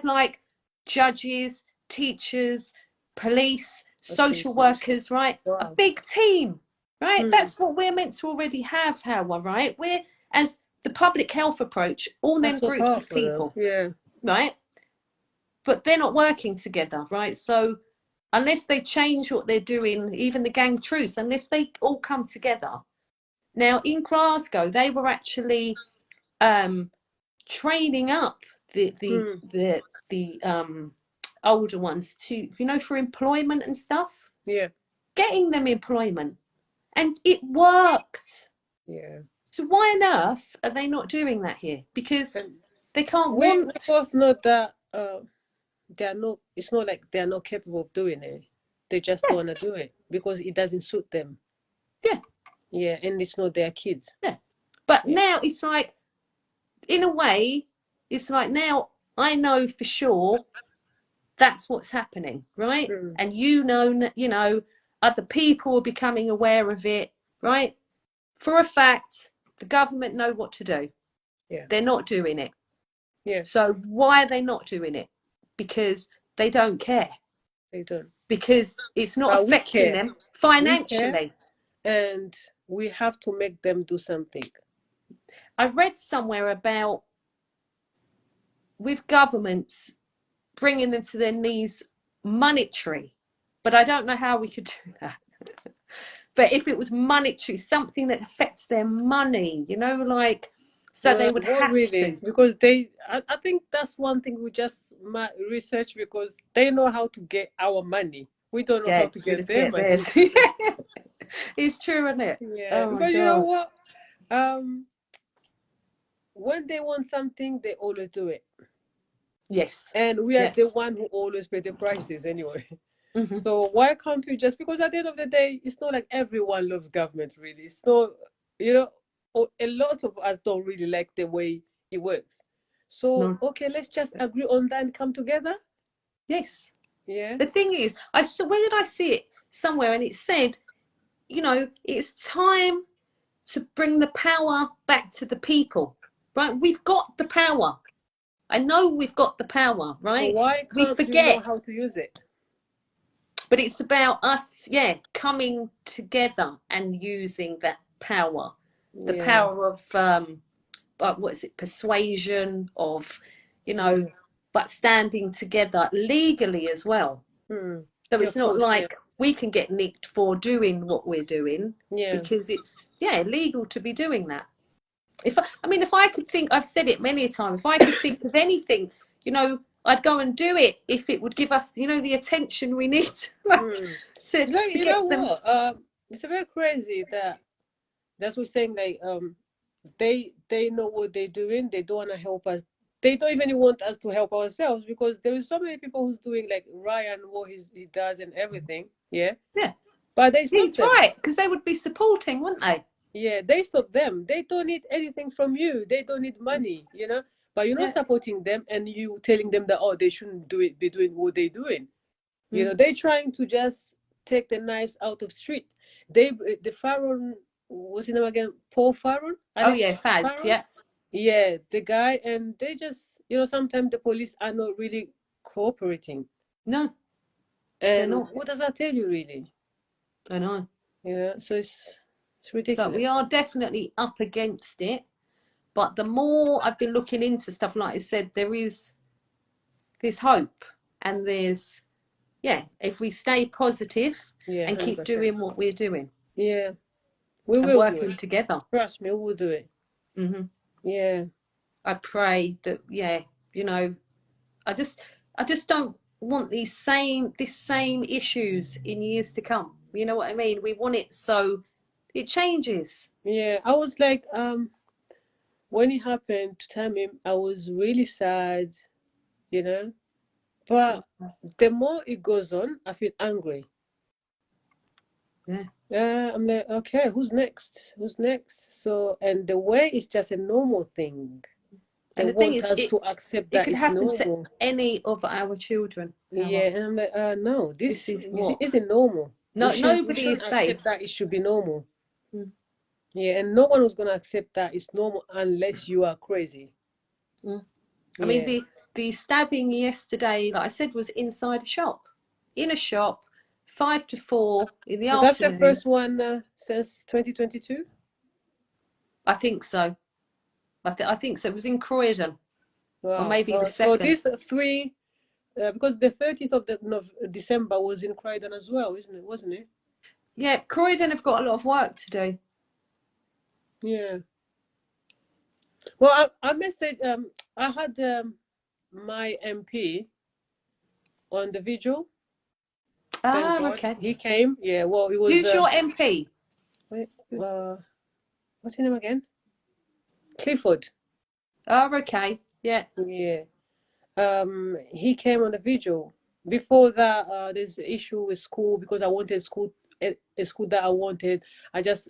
like judges, teachers, police, social workers, right? Wow. A big team, right? That's what we're meant to already have, Hawa, right? We're, as the public health approach, all them so groups of powerful, people, yeah, right? But they're not working together, right? So unless they change what they're doing, even the gang truce, unless they all come together. Now, in Glasgow, they were actually training up the older ones to, for employment and stuff. Yeah. Getting them employment, and it worked. Yeah. So why on earth are they not doing that here? Because they can't We both know that they are not. It's not like they are not capable of doing it. They just don't want to do it because it doesn't suit them. Yeah. Yeah, and it's not their kids. Yeah. But now it's like, in a way, it's like now I know for sure that's what's happening, right? And other people are becoming aware of it, right? For a fact, the government know what to do. Yeah. They're not doing it. Yeah. So why are they not doing it? Because they don't care. They don't. Because it's not affecting them financially. And we have to make them do something. I read somewhere about, with governments, bringing them to their knees monetary, but I don't know how we could do that. But if it was monetary, something that affects their money, so they would have to. Because I think that's one thing we just research, because they know how to get our money. We don't know how to get their money. It's true, isn't it? Yeah, because you know what? When they want something, they always do it. Yes. And we are the one who always pay the prices anyway. Mm-hmm. So why can't we just, because at the end of the day, it's not like everyone loves government, really. So, a lot of us don't really like the way it works. So, okay, let's just agree on that and come together. Yes. Yeah. The thing is, where did I see it? Somewhere, and it said, it's time to bring the power back to the people, right? We've got the power. I know we've got the power, right? So why can't we know how to use it? But it's about us, coming together and using that power. The power of, what is it, persuasion, of, but standing together legally as well. So it's not like we can get nicked for doing what we're doing, because it's, legal to be doing that. If I could think, I've said it many a time, if I could think of anything, I'd go and do it if it would give us, the attention we need to get them. What? It's very crazy that's what saying, like, they know what they're doing. They don't want to help us. They don't even want us to help ourselves, because there is so many people who's doing, like Ryan, what he does and everything. Yeah. But they stop He's them. right, because they would be supporting, wouldn't they? Yeah, they stop them. They don't need anything from you. They don't need money, But you're not supporting them, and you telling them that, they shouldn't be doing what they're doing. They're trying to just take the knives out of street. The Farron, what's his name again? Paul Farron? Faz, Farron? Yeah, the guy, and they just, sometimes the police are not really cooperating. No, they're And not. what does that tell you, really? I know. So it's So we ridiculous. are definitely up against it. But the more I've been looking into stuff, like I said, there's hope, and if we stay positive Yeah, and keep 100%. doing what we're doing Yeah, we and will do working it. together. Trust me, we will do it. hmm Yeah. I pray that, you know, I just don't want this same issues in years to come. You know what I mean? We want it so it changes. Yeah, I was like, when it happened to Tamim, I was really sad, you know. But the more it goes on, I feel angry. Yeah. I'm like, okay, who's next? Who's next? So, and the way is just a normal thing. They And the thing want is, us to accept it that could it's happen to normal. any of our children. Yeah, and I'm like, no, This this is what isn't normal. We no should we nobody shouldn't is accept safe. that it should be normal. Mm. Yeah, and no one was gonna accept that it's normal unless you are crazy. Mm. I mean, Yeah. the stabbing yesterday, like I said, was inside a shop, in a shop, 5 to 4 in the So that's the afternoon. first one since 2022. I think so. I think so. It was in Croydon, or Wow. maybe the So second. these three, because the 30th of December was in Croydon as well, isn't it? Wasn't it? Yeah, Croydon have got a lot of work to do. Yeah. Well, I messaged. I had my MP on the vigil. Thank Ah, God okay. he came. Yeah. Well, it was. Who's your MP? Wait, what's his name again? Clifford. Oh, okay. Yeah. Yeah. He came on the vigil. Before that, there's an issue with school because I wanted a school that I wanted. I just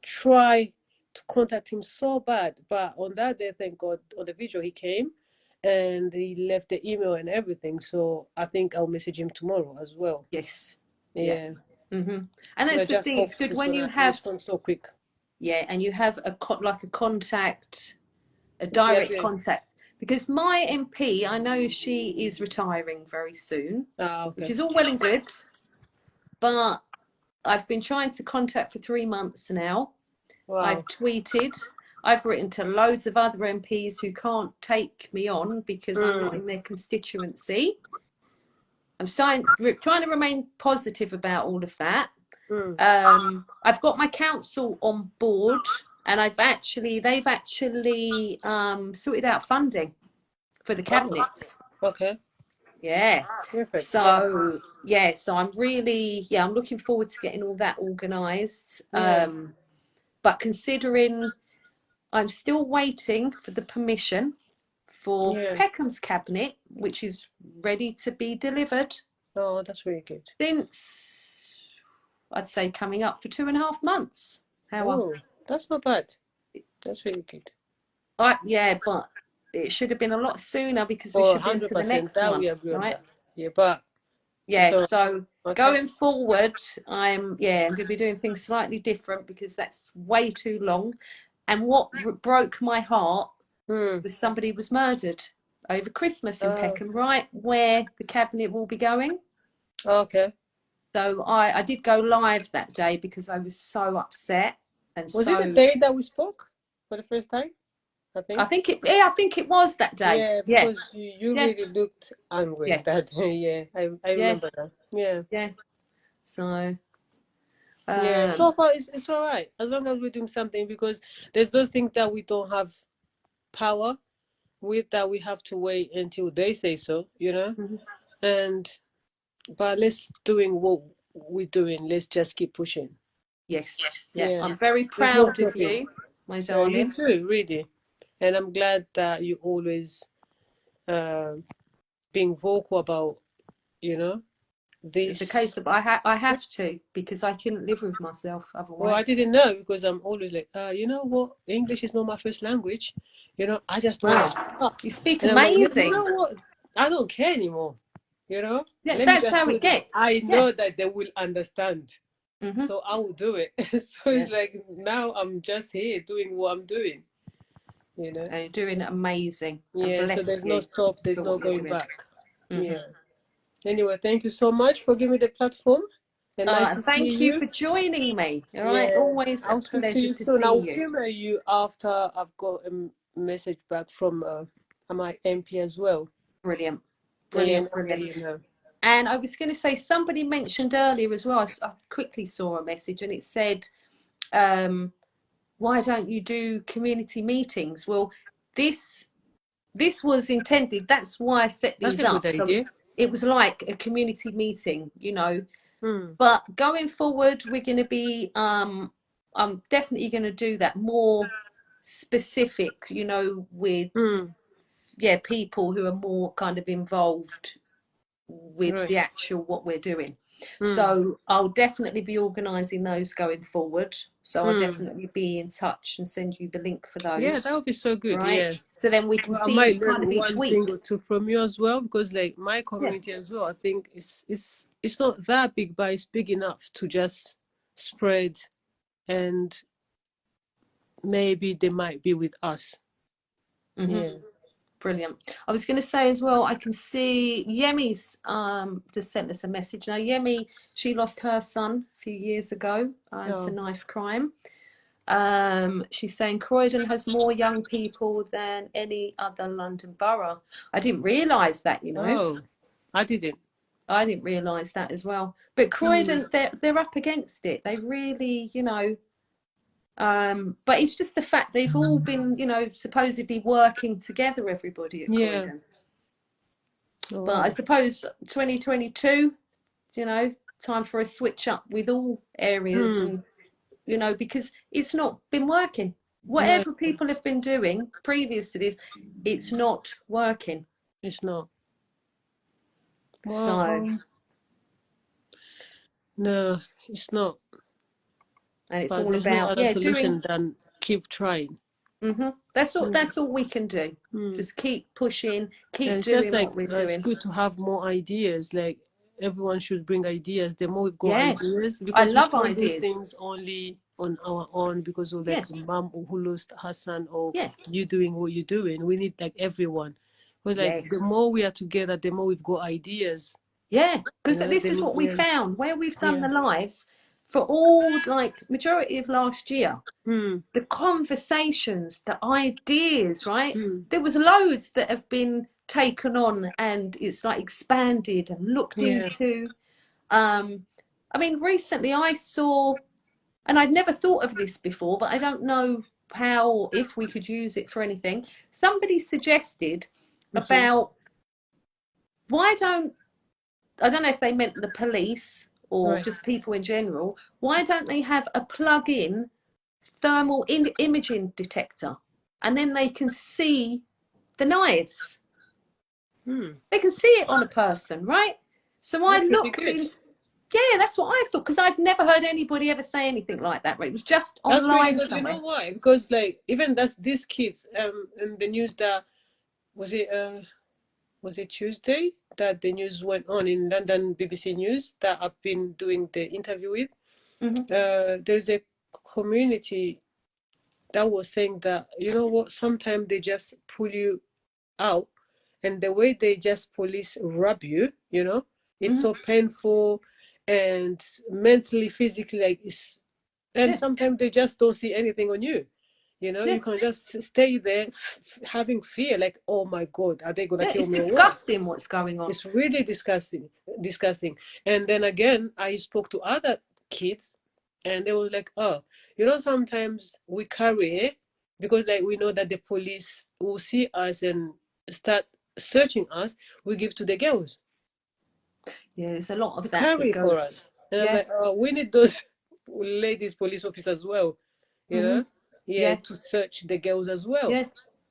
try to contact him so bad, but on that day, thank God, on the vigil he came, and he left the email and everything. So I think I'll message him tomorrow as well. Yes. Yeah. Yeah. hmm And I that's the just thing. hope It's good he's when you gonna have, respond so quick. and you have like a contact, a Yes. direct Yeah. contact. Because my MP, I know she is retiring very soon, which Okay. is all well and good, but I've been trying to contact for 3 months now. I've Wow. tweeted. I've written to loads of other MPs who can't take me on because I'm not Mm, in their constituency. I'm trying to remain positive about all of that. mm. I've got my council on board, and they've actually sorted out funding for the Oh, cabinets. okay. Yeah. Perfect. Yeah. So I'm really, I'm looking forward to getting all that organised. Yeah. But considering I'm still waiting for the permission for Yeah. Peckham's cabinet, which is ready to be delivered Oh, that's really good. since I'd say coming up for 2.5 months. Oh, that's not bad. That's really good. But it should have been a lot sooner because we Oh, should be into the 100%. next That one, we agree on right? that. Yeah, but Yeah, so so okay. going forward, I'm going to be doing things slightly different because that's way too long. And what broke my heart Hmm. was somebody was murdered over Christmas in Oh, Peckham, right where the cabinet will be going. okay. So I did go live that day because I was so upset and Was it the so day that we spoke for the first time? I I think. think I think it was that day. Yeah, Yeah, because you yeah, really looked angry yeah, that day. Yeah, I yeah, remember that. Yeah. yeah. So Yeah. um So far, it's all right as long as we're doing something because there's those things that we don't have power with that we have to wait until they say so, mhm. And but let's doing what we're doing. Let's just keep pushing. Yes, yeah. Yeah. I'm very There's no proud of stopping. you, my You darling. too, really. And I'm glad that you always uh, being vocal about, you know, It's a this. case of I have to because I couldn't live with myself Well, I otherwise. didn't know because I'm always like, you know what? English is not my first language. I just want to Wow, speak up. you speak And I'm like, you amazing. know what? I don't care anymore. Yeah, Let me that's just how it do this. gets. I Yeah. know that they will understand. hmm So I will do it. So Yeah. it's like now I'm just here doing what I'm doing. you know. You're doing amazing, and Yeah, so bless there's no you stop, there's for no what you're going doing. back. Hmm. Yeah. Anyway, thank you so much for giving me the platform, and nice to see Thank you you. for joining me. All right, Yeah, always a I'll speak to pleasure you to soon. see I'll you. email you after I've got a message back from my MP as well. Brilliant, Yeah, and brilliant, I'll let brilliant. you know. And I was going to say, somebody mentioned earlier as well. I quickly saw a message, and it said, "Why don't you do community meetings?" Well, this this was intended. That's why I set That's these a good up. So idea. it was like a community meeting, you know. Hmm. But going forward, we're going to be. I'm definitely going to do that more specific, you know, with Hmm. people who are more kind of involved with Right. the actual what we're doing. Hmm. So I'll definitely be organising those going forward. So I'll Hmm. definitely be in touch and send you the link for Yeah, that those. would be so good. Right. Yeah. So then we can Well, I see might kind learn of each one thing week. or two from you as well, because like my Yeah. community as well, I think it's not that big, but it's big enough to just spread, and maybe they might be with us. Hmm. Yeah. Brilliant. I was going to say as well, I can see Yemi's just sent us a message. Now, Yemi, she lost her son a few years ago to Oh. knife crime. She's saying Croydon has more young people than any other London borough. I didn't realise that, you know. Oh, I didn't. I didn't realise that as well. But Hmm. Croydon, they're up against it. They really, you know. But it's just the fact they've all been, you know, supposedly working together, everybody at Yeah. Croydon. Oh, But I wow. suppose 2022, you know, time for a switch up with all areas, Hmm. and, you know, because it's not been working. No, Whatever people have been doing previous to this, it's not working. it's not. Well, So, no, it's not. and it's But all there's no about, other doing, solution than keep trying. that's all we can do. Hmm. Just keep pushing, And keep it's just doing like what we're it's doing. good to have more ideas. Like everyone should bring ideas. The more we've got Yes, ideas, I because we love can't do ideas. things only on our own because of Yeah, like mom who lost her son, or yeah, you doing what you're doing. We need like everyone. Because like the yes. more we are together, the more we've got ideas. Yeah, because You know, this is then what we yeah, found where we've done yeah. the lives for all, like, majority of last year. Hmm. The conversations, the ideas, right? Hmm. There was loads that have been taken on, and it's like expanded and looked Yeah. into. I mean, recently I saw, and I'd never thought of this before, but I don't know how or if we could use it for anything. Somebody suggested Mm-hmm. about, why don't, I don't know if they meant the police or Right. just people in general, why don't they have a plug-in thermal imaging detector, and then they can see the knives? Hmm. They can see it on a person, right? So I That's pretty looked good. into, yeah, that's what I thought, because I've never heard anybody ever say anything like that, right? It was just That's really online good. You know somewhere. why? Because like even that's these kids in the news that was it was it Tuesday that the news went on in London BBC News that I've been doing the interview with. Hmm. There's a community that was saying that, you know what, sometimes they just pull you out, and the way they just police rub you, you know, it's Hmm. so painful and mentally, physically, like it's, and Yeah, sometimes they just don't see anything on you. You know, yeah, you can just stay there having fear, like, oh my God, are they gonna yeah. kill It's me or what? disgusting what's going on. It's really disgusting, disgusting. And then again, I spoke to other kids, and they were like, "Oh, you know, sometimes we carry it because, like, we know that the police will see us and start searching us. We give to the girls Yeah, there's a lot to of that carry for goes. us." And I'm Yeah. like, "Oh, we need those ladies police officers as well, you Hmm. know, yeah, Yeah, to search the girls as well." yeah.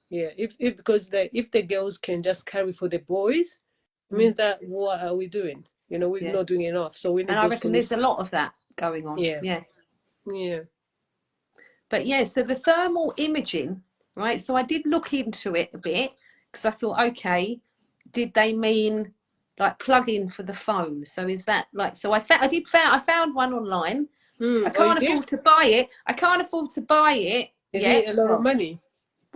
Yeah, if because if the girls can just carry for the boys, it Mm, means that what are we doing? You know, we're yeah. not doing enough. So we And need I those reckon there's a police. lot of that going on. Yeah, Yeah. yeah. But yeah, so the thermal imaging, right? So I did look into it a bit, because I thought, okay, did they mean like plug in for the phone? So is that like, so I found one online. I Oh, you can't did? afford to buy it. I can't afford to buy it Is it yet. a lot of Well, money?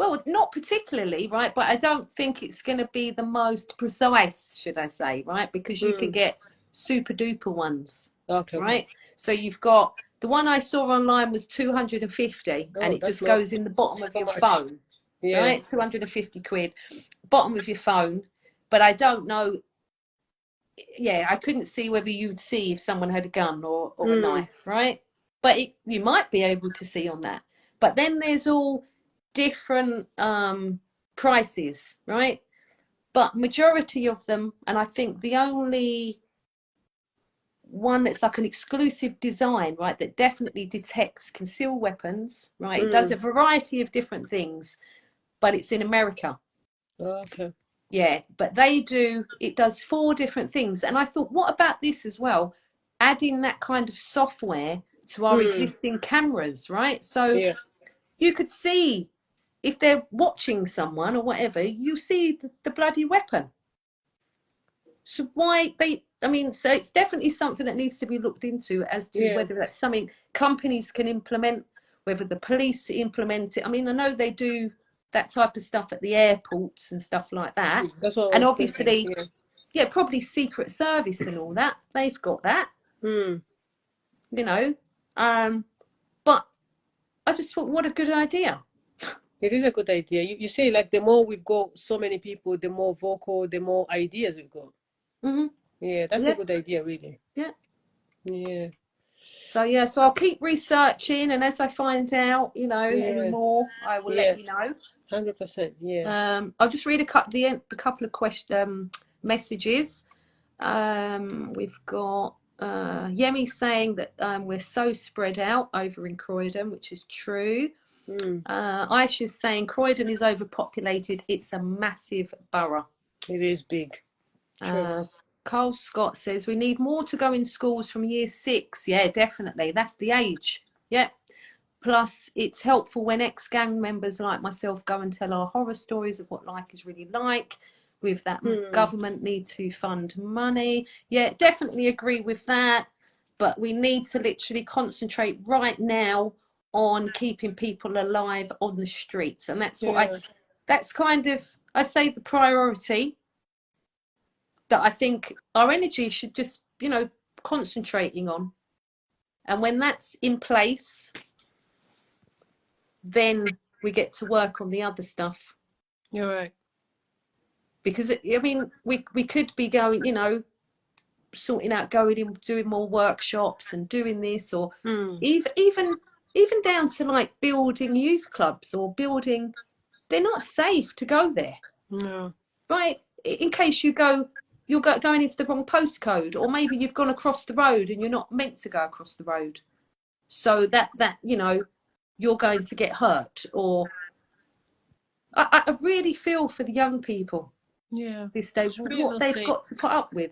Well, not particularly, right? But I don't think it's going to be the most precise, should I say, right? Because you can get super duper ones, Okay, okay. right? So you've got the one I saw online was 250, and Oh, it that's just not goes in the bottom of so your much. phone, Yeah. right? 250 quid, bottom of your phone. But I don't know. Yeah, I couldn't see whether you'd see if someone had a gun or a knife, right? But you might be able to see on that. But then there's all different prices, right? But majority of them, and I think the only one that's like an exclusive design, right, that definitely detects concealed weapons, right? It does a variety of different things, but it's in America. Okay. Yeah, but it does 4 different things. And I thought, what about this as well? Adding that kind of software to our existing cameras, right? So Yeah. you could see if they're watching someone or whatever, you see the bloody weapon. So so it's definitely something that needs to be looked into as to Yeah. whether that's something companies can implement, whether the police implement it. I mean, I know they do that type of stuff at the airports and stuff like that. That's what I And was thinking. obviously, Yeah. yeah, probably Secret Service and all that. They've got that, Hmm. you know. But I just thought, what a good idea. It is a good idea. You say like the more we've got so many people, the more vocal, the more ideas we've got. Hmm. Yeah, that's a Yeah, good idea, really. yeah. Yeah. So yeah, so I'll keep researching, and as I find out, any Yeah. more, I will let Yeah. you know. 100%. Yeah. I'll just read the couple of messages. We've got Yemi saying that we're so spread out over in Croydon, which is true. Aisha's saying Croydon is overpopulated. It's a massive borough. It is big. True. Carl Scott says we need more to go in schools from year 6. Yeah, definitely. That's the age. Yeah. Plus, it's helpful when ex-gang members like myself go and tell our horror stories of what life is really like. With that, government need to fund money. Yeah, definitely agree with that. But we need to literally concentrate right now on keeping people alive on the streets. And that's kind of, I'd say, the priority that I think our energy should just, concentrating on. And when that's in place, then we get to work on the other stuff. You're right. Because we could be going, sorting out going in, doing more workshops and doing this, or even down to like building youth clubs or building. They're not safe to go there, No. right? In case you're going into the wrong postcode, or maybe you've gone across the road and you're not meant to go across the road, so that you're going to get hurt. Or I really feel for the young people Yeah. this day, It's with really what not they've safe. got to put up with.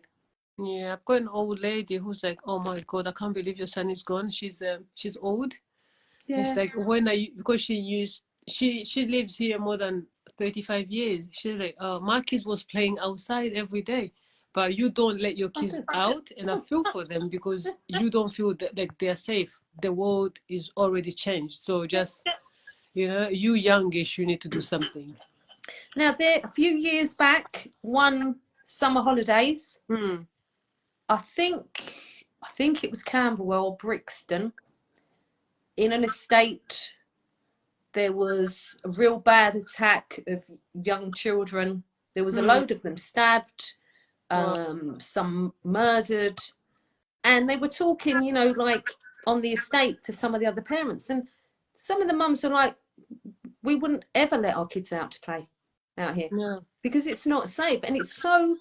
Yeah, I've got an old lady who's like, "Oh my God, I can't believe your son is gone." She's old. And she's Yeah. like, "When are you?" Because she lives here more than 35 years. She's like, "My kids was playing outside every day, but you don't let your kids out." And I feel for them because you don't feel that like they're safe. The world is already changed. So just you youngish, you need to do something. Now, there a few years back, one summer holidays, I think it was Camberwell or Brixton, in an estate, there was a real bad attack of young children. There was a load of them stabbed, Wow. some murdered, and they were talking, like on the estate to some of the other parents, and some of the mums are like, we wouldn't ever let our kids out to play out here Yeah. because it's not safe. And it's so,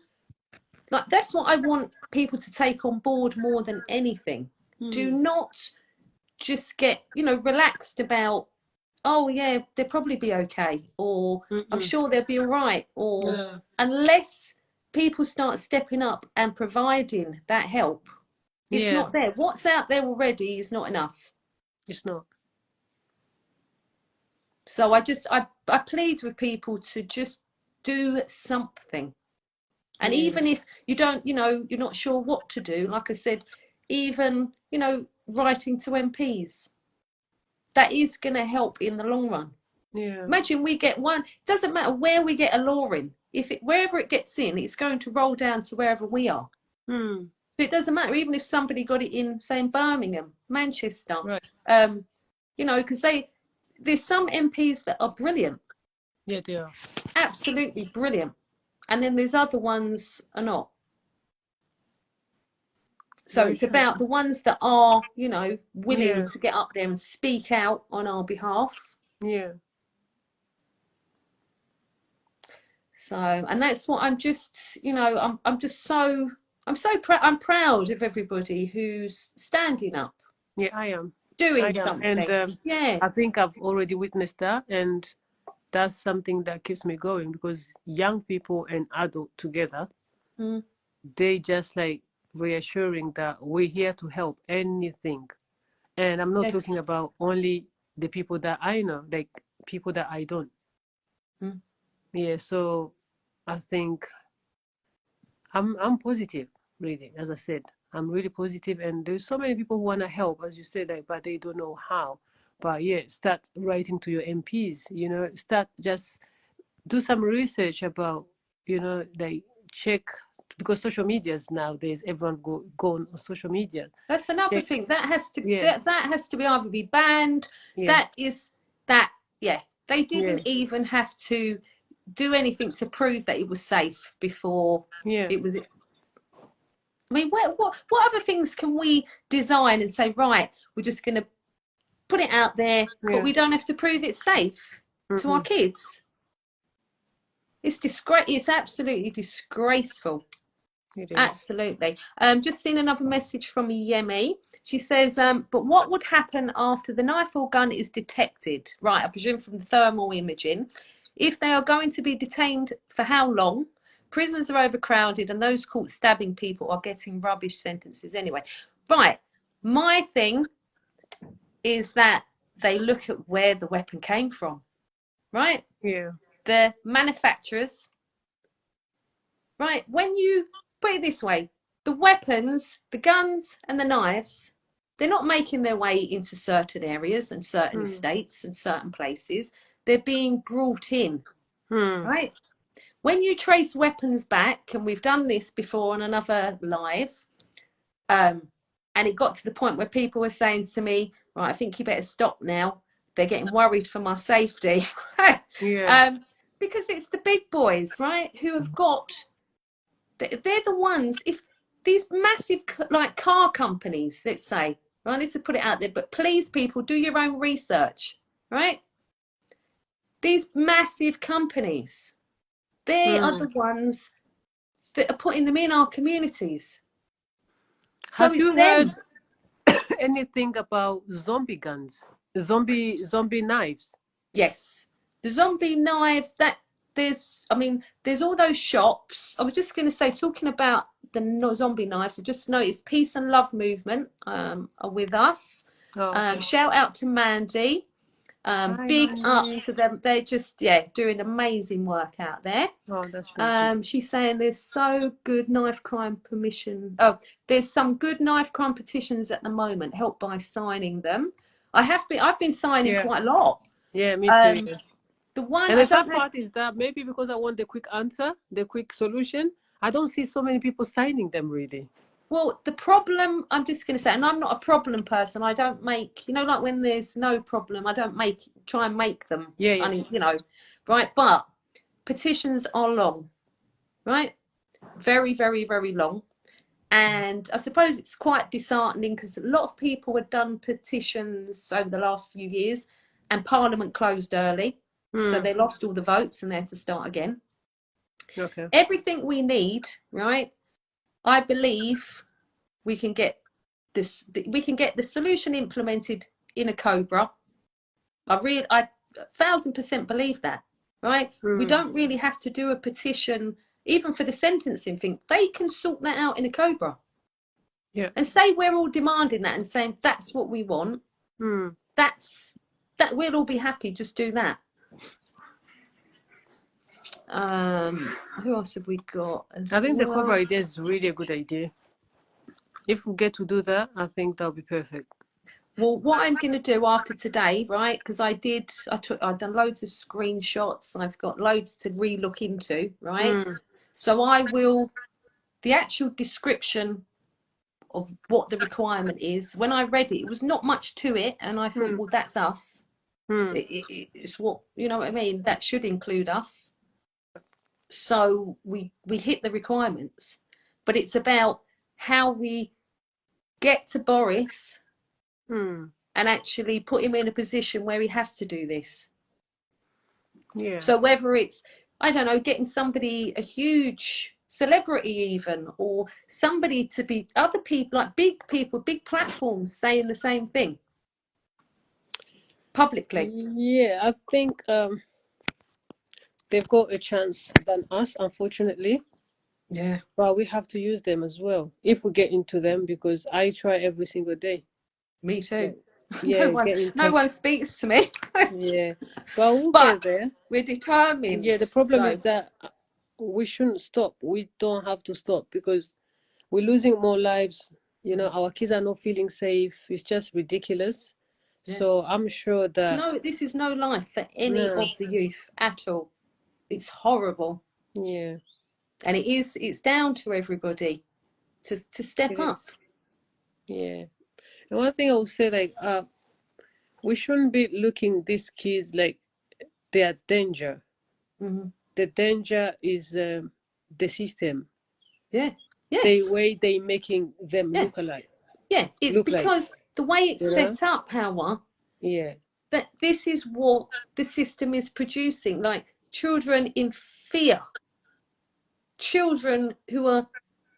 like, that's what I want people to take on board more than anything. Do not just get, relaxed about, oh yeah, they'll probably be okay, or I'm sure they'll be all right, or Yeah. unless people start stepping up and providing that help, it's Yeah. not there. What's out there already is not enough. It's not. So I plead with people to just do something. And Yeah. even if you don't, you're not sure what to do, like I said, even, writing to MPs, that is going to help in the long run. Yeah. Imagine we get one. It doesn't matter where we get a law in. Wherever it gets in, it's going to roll down to wherever we are. Hmm. So it doesn't matter, even if somebody got it in, say, in Birmingham, Manchester, Right. you know, because there's some MPs that are brilliant, Yeah, they are. absolutely brilliant, and then there's other ones are not. So Very it's true. about the ones that are, you know, willing Yeah. to get up there and speak out on our behalf. Yeah. So, and that's what I'm just, you know, I'm just so, I'm proud of everybody who's standing up, Yeah, I am. doing I am. And something. Yeah, I think I've already witnessed that. And that's something that keeps me going because young people and adult together, mm, they just like reassuring that we're here to help anything. And I'm not yes, talking about only the people that I know, like people that I don't. mm, Yeah, so I think I'm positive, really, as I said. I'm really positive and there's so many people who wanna help, as you said, like, but they don't know how. But yeah, start writing to your MPs, you know, start just do some research about, you know, like check because social medias nowadays everyone go on social media. that's another Check, thing that has to yeah, that has to be either be banned. yeah, That is that, yeah. They yeah, didn't even have to do anything to prove that it was safe before yeah, it was. I mean, what other things can we design and say, right, we're just going to put it out there, but yeah. we don't have to prove it's safe to our Mm-mm. kids? It's absolutely disgraceful. It is. Absolutely. Just seen another message from Yemi. She says, but what would happen after the knife or gun is detected? Right, I presume from the thermal imaging. If they are going to be detained for how long? Prisons are overcrowded and those caught stabbing people are getting rubbish sentences anyway. Right, my thing is that they look at where the weapon came from, right? Yeah. The manufacturers, right? When you put it this way, the weapons, the guns and the knives, they're not making their way into certain areas and certain Hmm. estates and certain places. They're being brought in, Hmm. right? When you trace weapons back, and we've done this before on another live, and it got to the point where people were saying to me, right, I think you better stop now. They're getting worried for my safety. Yeah. Because it's the big boys, right, who have got, they're the ones, if these massive like car companies, let's say, right, let's put it out there, but please people, do your own research, right? These massive companies, they are Hmm. the ones that are putting them in our communities. So Have it's you heard them. anything about zombie guns? Zombie knives? Yes. The zombie knives, that I mean, there's all those shops. I was just going to say, talking about the zombie knives, I just noticed Peace and Love Movement are with us. Oh, okay. Shout out to Mandy. Hi, Big up Mandy. to them. They're just, yeah, doing amazing work out there. Oh, that's really good. She's saying there's so good knife crime permission. Oh, there's some good knife crime petitions at the moment. Help by signing them. I've been signing Yeah. quite a lot. Yeah, me too. Um, Yeah. the one And I the don't sad know. part is that maybe because I want the quick answer, the quick solution, I don't see so many people signing them really. Well, the problem, I'm just going to say, and I'm not a problem person. I don't make, you know, like when there's no problem, I don't try and make them. Yeah, yeah. You know, right? But petitions are long, right? Very, very, very long. And I suppose it's quite disheartening because a lot of people had done petitions over the last few years and Parliament closed early. So Hmm. they lost all the votes and they had to start again. Okay. Everything we need, right? I believe we can get the solution implemented in a Cobra. I 1,000% believe that, right? We Hmm. don't really have to do a petition, even for the sentencing thing. They can sort that out in a Cobra. Yeah. And say we're all demanding that and saying that's what we want. Hmm. That we'll all be happy. Just do that. Who else have we got as I think the cover well? idea is really a good idea. If we get to do that, I think that'll be perfect. Well, what I'm going to do after today, right? Because I've done loads of screenshots. I've got loads to re-look into, right? Mm, So the actual description of what the requirement is, when I read it, it was not much to it. And I thought, mm, well, that's us. mm. It's what, you know what I mean? That should include us. So we hit the requirements. But it's about how we get to Boris Mm. and actually put him in a position where he has to do this. Yeah. So whether it's, I don't know, getting somebody, a huge celebrity even, or somebody to be, other people, like big people, big platforms saying the same thing publicly. Yeah, I think they've got a chance than us, unfortunately. Yeah, But we have to use them as well if we get into them, because I try every single day. me too. Like, yeah, get in No one touch. speaks to me. Yeah, but we'll get But there. we're Yeah, determined. the problem is So that we shouldn't stop. We don't have to stop because we're losing more lives. You know, our kids are not feeling safe. It's just ridiculous. yeah, So I'm sure that no, this is no life for any no, of the youth at all. It's horrible. yeah, And it's down to everybody to step it up. is. Yeah. And one thing I would say, like, we shouldn't be looking these kids like they are danger. Hmm. The danger is the system, Yeah. the Yes. way they making them Yeah. Yeah. It's look like, because the way it's you know? set up, Howard, Yeah, that this is what the system is producing. Like children in fear, children who are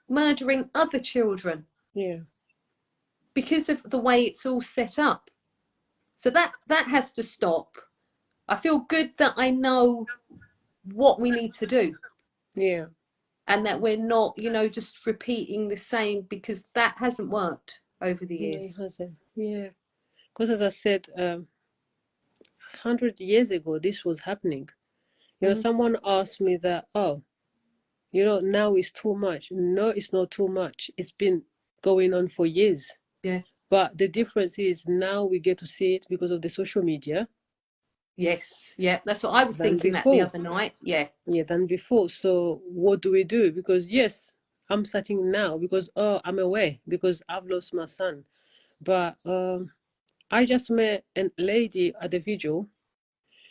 murdering other children yeah, because of the way it's all set up. So that has to stop. I feel good that I know what we need to do yeah. and that we're not, just repeating the same because that hasn't worked over the No, it years. hasn't. Yeah, because as I said, 100 years ago, this was happening. You know, Hmm. someone asked me that, oh, you know, now it's too much. No, it's not too much. It's been going on for years. Yeah. But the difference is now we get to see it because of the social media Yes. Yeah. That's what I was than thinking that the before. other night. Yeah. Yeah, than before. So what do we do? Because yes, I'm starting now because oh, I'm away because I've lost my son. But I just met a lady at the vigil.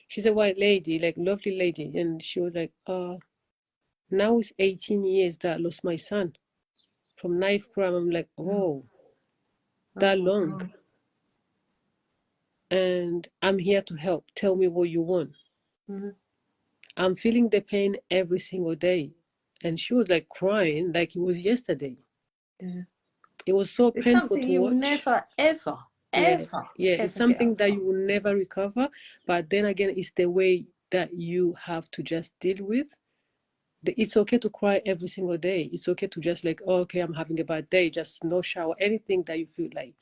She's a white lady, like lovely lady, and she was like, now it's 18 years that I lost my son from knife crime. I'm like, oh, Oh that my long. God. And I'm here to help. Tell me what you want. Hmm. I'm feeling the pain every single day. And she was like crying like it was yesterday. Yeah. It was so It's painful something to you will watch. never, ever, Yeah, ever, yeah, it's ever get something that over. you will never recover. But then again, it's the way that you have to just deal with. It's okay to cry every single day. It's okay to just like, oh, okay, I'm having a bad day, just no shower, anything that you feel like.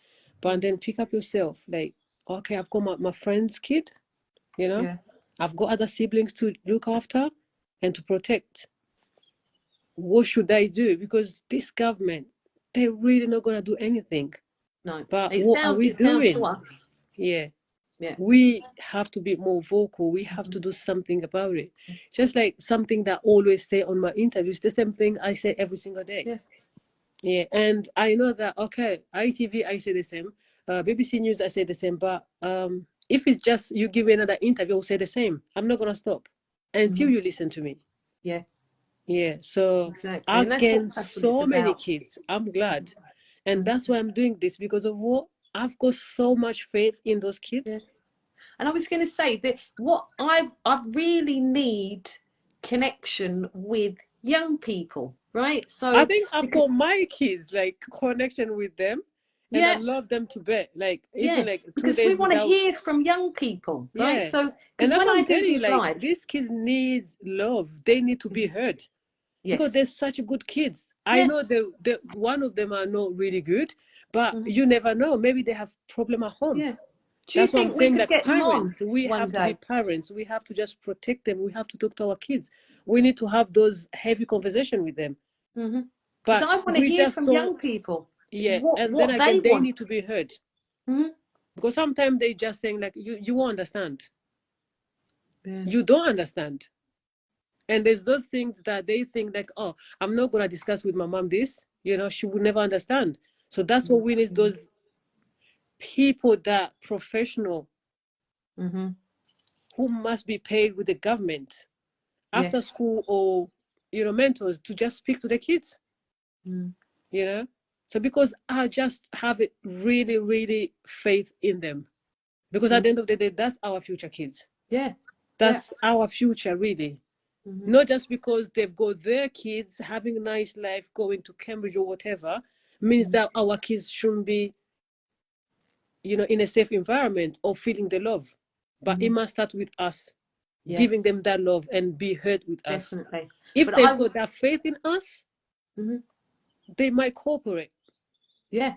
But then pick up yourself, like, okay, I've got my friend's kid, you know, Yeah. I've got other siblings to look after and to protect. What should I do? Because this government, they're really not gonna do anything. No. But It's what are down. we It's down to doing? us. Yeah. Yeah. We have to be more vocal. We have to do something about it. Just like something that I always say on my interviews, the same thing I say every single day. Yeah. Yeah, and I know that okay, ITV I say the same, BBC News I say the same, but if it's just you give me another interview, I'll say the same. I'm not gonna stop until Hmm. you listen to me. Yeah. Yeah, so Exactly. I And gained that's what it's so many about. kids. I'm glad, and Mhm. that's why I'm doing this because of what I've got so much faith in those Yeah. kids. And I was going to say that what I really need connection with young people, right? I So think I've because got my kids like connection with them, and I yeah, love them to bed. Like even yeah, like two because we days want to without. hear from young people, right? Yeah, So and because that's when what I I'm do telling you. these Like lives, these kids needs love. They need to be heard because they're yes, such good kids. I yeah, know the one of them are not really good, but mhm, you never know. Maybe they have problem at home. yeah. Do you That's what I'm think we saying. could Like get them on parents, we one have to be day? parents. We have to just protect them. We have to talk to our kids. We need to have those heavy conversation with them. Because But I want to we hear just from don't. young people Yeah, what and then they again, they want. need to be heard. Mhm. Because sometimes they just saying like, you won't understand. Yeah. You don't understand. And there's those things that they think like, oh, I'm not going to discuss with my mom this, she would never understand. So that's what we need, those people that professional Mm-hmm. who must be paid with the government after Yes. school, or mentors, to just speak to the kids. Mm. So because I just have it really, really faith in them, because at Mm. the end of the day, that's our future kids. Yeah. Yeah. That's our future, really. Mm-hmm. Not just because they've got their kids having a nice life, going to Cambridge or whatever, means that our kids shouldn't be, in a safe environment or feeling the love. But it Mm-hmm. must start with us, Yeah. giving them that love and be heard with us. Definitely. If But they've I got would. that faith in us, Mm-hmm. they might cooperate. Yeah.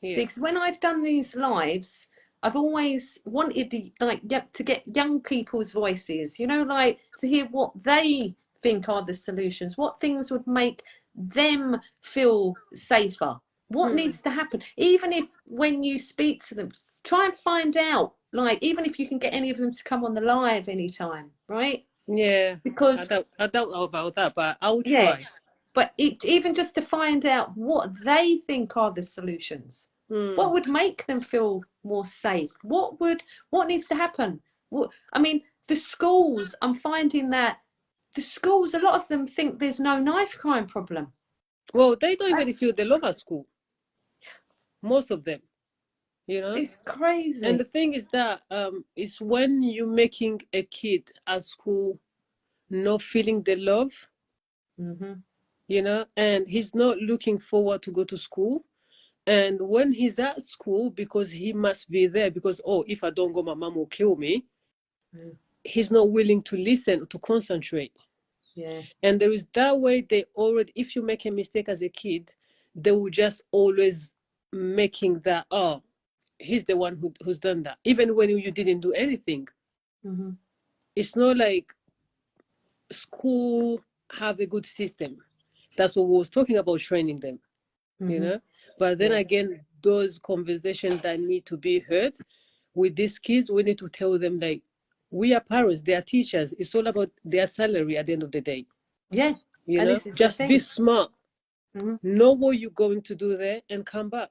Yeah. See, because when I've done these lives, I've always wanted to get young people's voices, like to hear what they think are the solutions, what things would make them feel safer, what Hmm. needs to happen. Even if when you speak to them, try and find out, like, even if you can get any of them to come on the live anytime, right? Yeah. Because, I doubt about that, but I'll yeah, try. but even just to find out what they think are the solutions, Hmm. what would make them feel more safe, what needs to happen. I mean, the schools, I'm finding that the schools, a lot of them think there's no knife crime problem. Well, they don't even feel the love at school, most of them, you know. It's And the crazy. thing is that it's when you're making a kid at school not feeling the love, Hmm. and he's not looking forward to go to school. And when he's at school, because he must be there, because, oh, if I don't go, my mom will kill me, he's not willing to listen, to concentrate. Yeah. And there is that way they already, if you make a mistake as a kid, they will just always making that, oh, he's the one who's done that, even when you didn't do anything. Hmm. It's not like school have a good system. That's what we was talking about, training them, you Hmm. know. But then Yeah. again, those conversations that need to be heard with these kids, we need to tell them like, we are parents, they are teachers. It's all about their salary at the end of the day. Yeah. And this is the Just be thing. smart, Hmm. know what you're going to do there, and come back.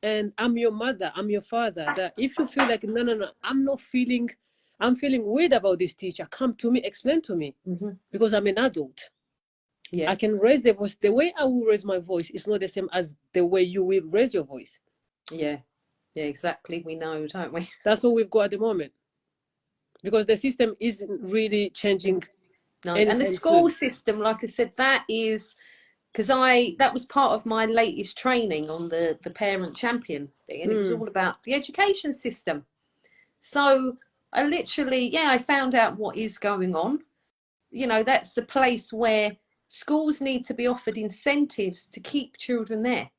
And I'm your mother, I'm your father. That if you feel like, no, no, no, I'm feeling weird about this teacher, come to me, explain to me, Hmm. because I'm an adult. Yeah. I can raise the voice. The way I will raise my voice is not the same as the way you will raise your voice. Yeah. Yeah, exactly. We know, don't we? That's all we've got at the moment, because the system isn't really changing No, and the anytime school soon. system, like I said, that is because that was part of my latest training on the parent champion thing, and it was Mm, all about the education system. So I literally, yeah, I found out what is going on. That's the place where schools need to be offered incentives to keep children there,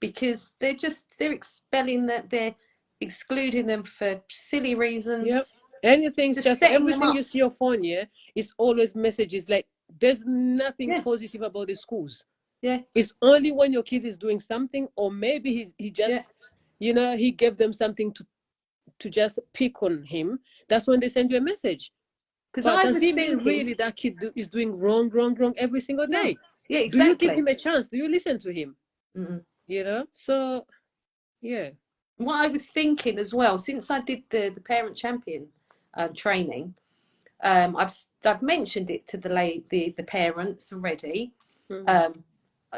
because they're expelling that, they're excluding them for silly yep. reasons, Anything's just just setting them everything you up. see your phone, yeah, it's always messages like there's nothing Yeah, positive about the schools. yeah, It's only when your kid is doing something, or maybe he yeah. just, he gave them something to just pick on him. That's when they send you a message. Because But I does was it mean thinking, really that kid is doing wrong, wrong, wrong every single no, day? yeah, Do you give exactly. him a chance? Do you listen to him? Mm-mm. So yeah. What I was thinking as well, since I did the parent champion training, I've mentioned it to the parents already. Mm. Um,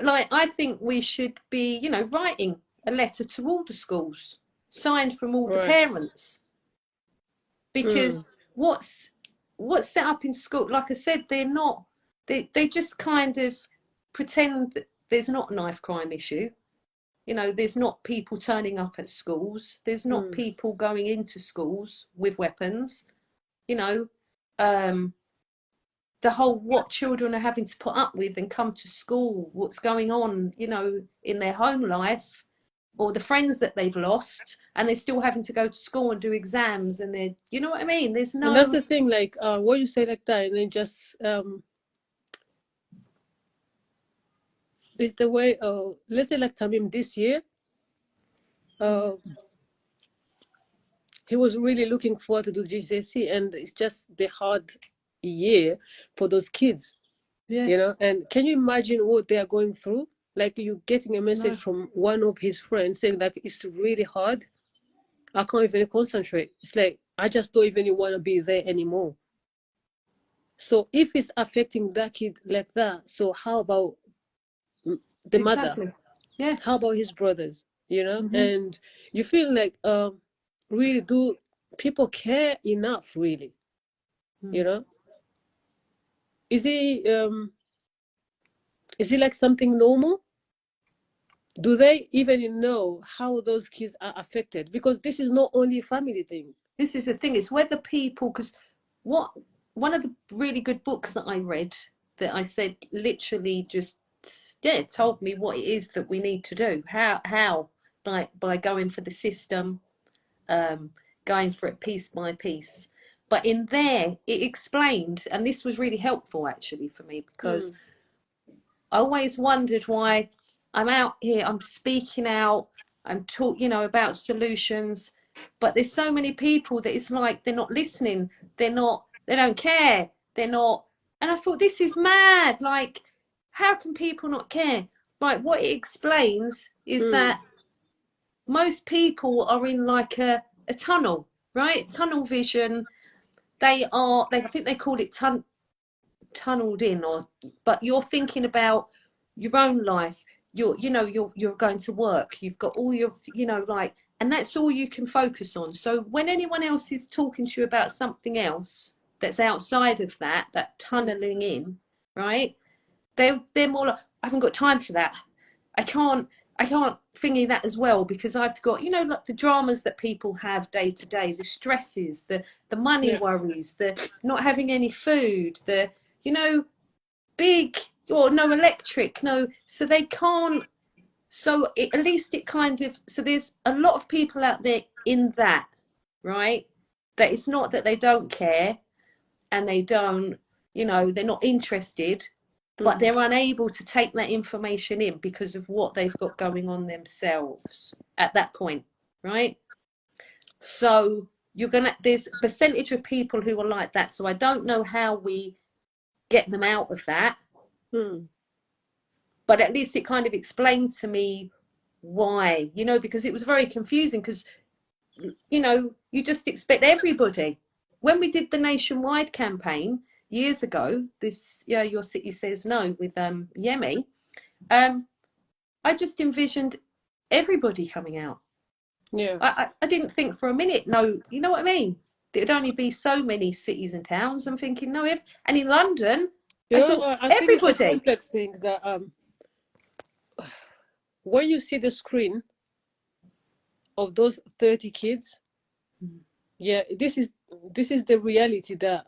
like, I think we should be, writing a letter to all the schools, signed from all the Right. parents, Mm. because what's set up in school, like I said, they just kind of pretend that there's not a knife crime issue. There's not people turning up at schools. There's not Mm. people going into schools with weapons. You know, um, the whole what children are having to put up with and come to school, what's going on, in their home life, or the friends that they've lost, and they're still having to go to school and do exams, and you know what I mean? There's And that's no, the thing, like what you say like that, and then just it's the way let's say like Tamim this year, uh he was really looking forward to do GCSE, and it's just the hard year for those kids, Yeah. you know. And can you imagine what they are going through? Like, you getting a message No. from one of his friends saying like it's really hard. I can't even concentrate. It's like I just don't even want to be there anymore. So if it's affecting that kid like that, so how about the mother? Exactly. Yeah. How about his brothers? You know, Hmm. and you feel like really, do people care enough? Really, you Mm. know, is he like something normal? Do they even know how those kids are affected? Because this is not only a family thing. This is the thing. It's whether people, because what one of the really good books that I read, that I said literally just, yeah, told me what it is that we need to do. How like by going for the system, um, going for it piece by piece. But in there, it explained, and this was really helpful actually for me, because Mm, I always wondered why I'm out here, I'm speaking out, I'm talk, about solutions, but there's so many people that it's like they're not listening, they don't care, they're not. And I thought, this is mad. Like, how can people not care? Like, what it explains is mm, that most people are in like a tunnel, right? Tunnel vision. I think they call it tunneled in, or but you're thinking about your own life. You're going to work, you've got all your, like, and that's all you can focus on. So when anyone else is talking to you about something else that's outside of that mm, tunneling in, right, they're more like, I haven't got time for that. I can't thingy that as well, because I've got, like the dramas that people have day to day, the stresses, the money yeah. worries, the not having any food, the, you know, big, or no electric, no, so they can't. So at least it kind of, so there's a lot of people out there in that, right? That it's not that they don't care, and they don't, they're not interested, but Mm, they're unable to take that information in because of what they've got going on themselves at that point, right? So there's a percentage of people who are like that. So I don't know how we get them out of that, mm, but at least it kind of explained to me why, because it was very confusing, because, you just expect everybody. When we did the nationwide campaign years ago, this, yeah, Your City Says No, with Yemi, um, I just envisioned everybody coming out. yeah. I didn't think for a minute, no, you know what I mean? There'd only be so many cities and towns. I'm thinking, no, and in London, You I know, thought I think it's a everybody. complex thing that when you see the screen of those 30 kids, yeah, this is the reality that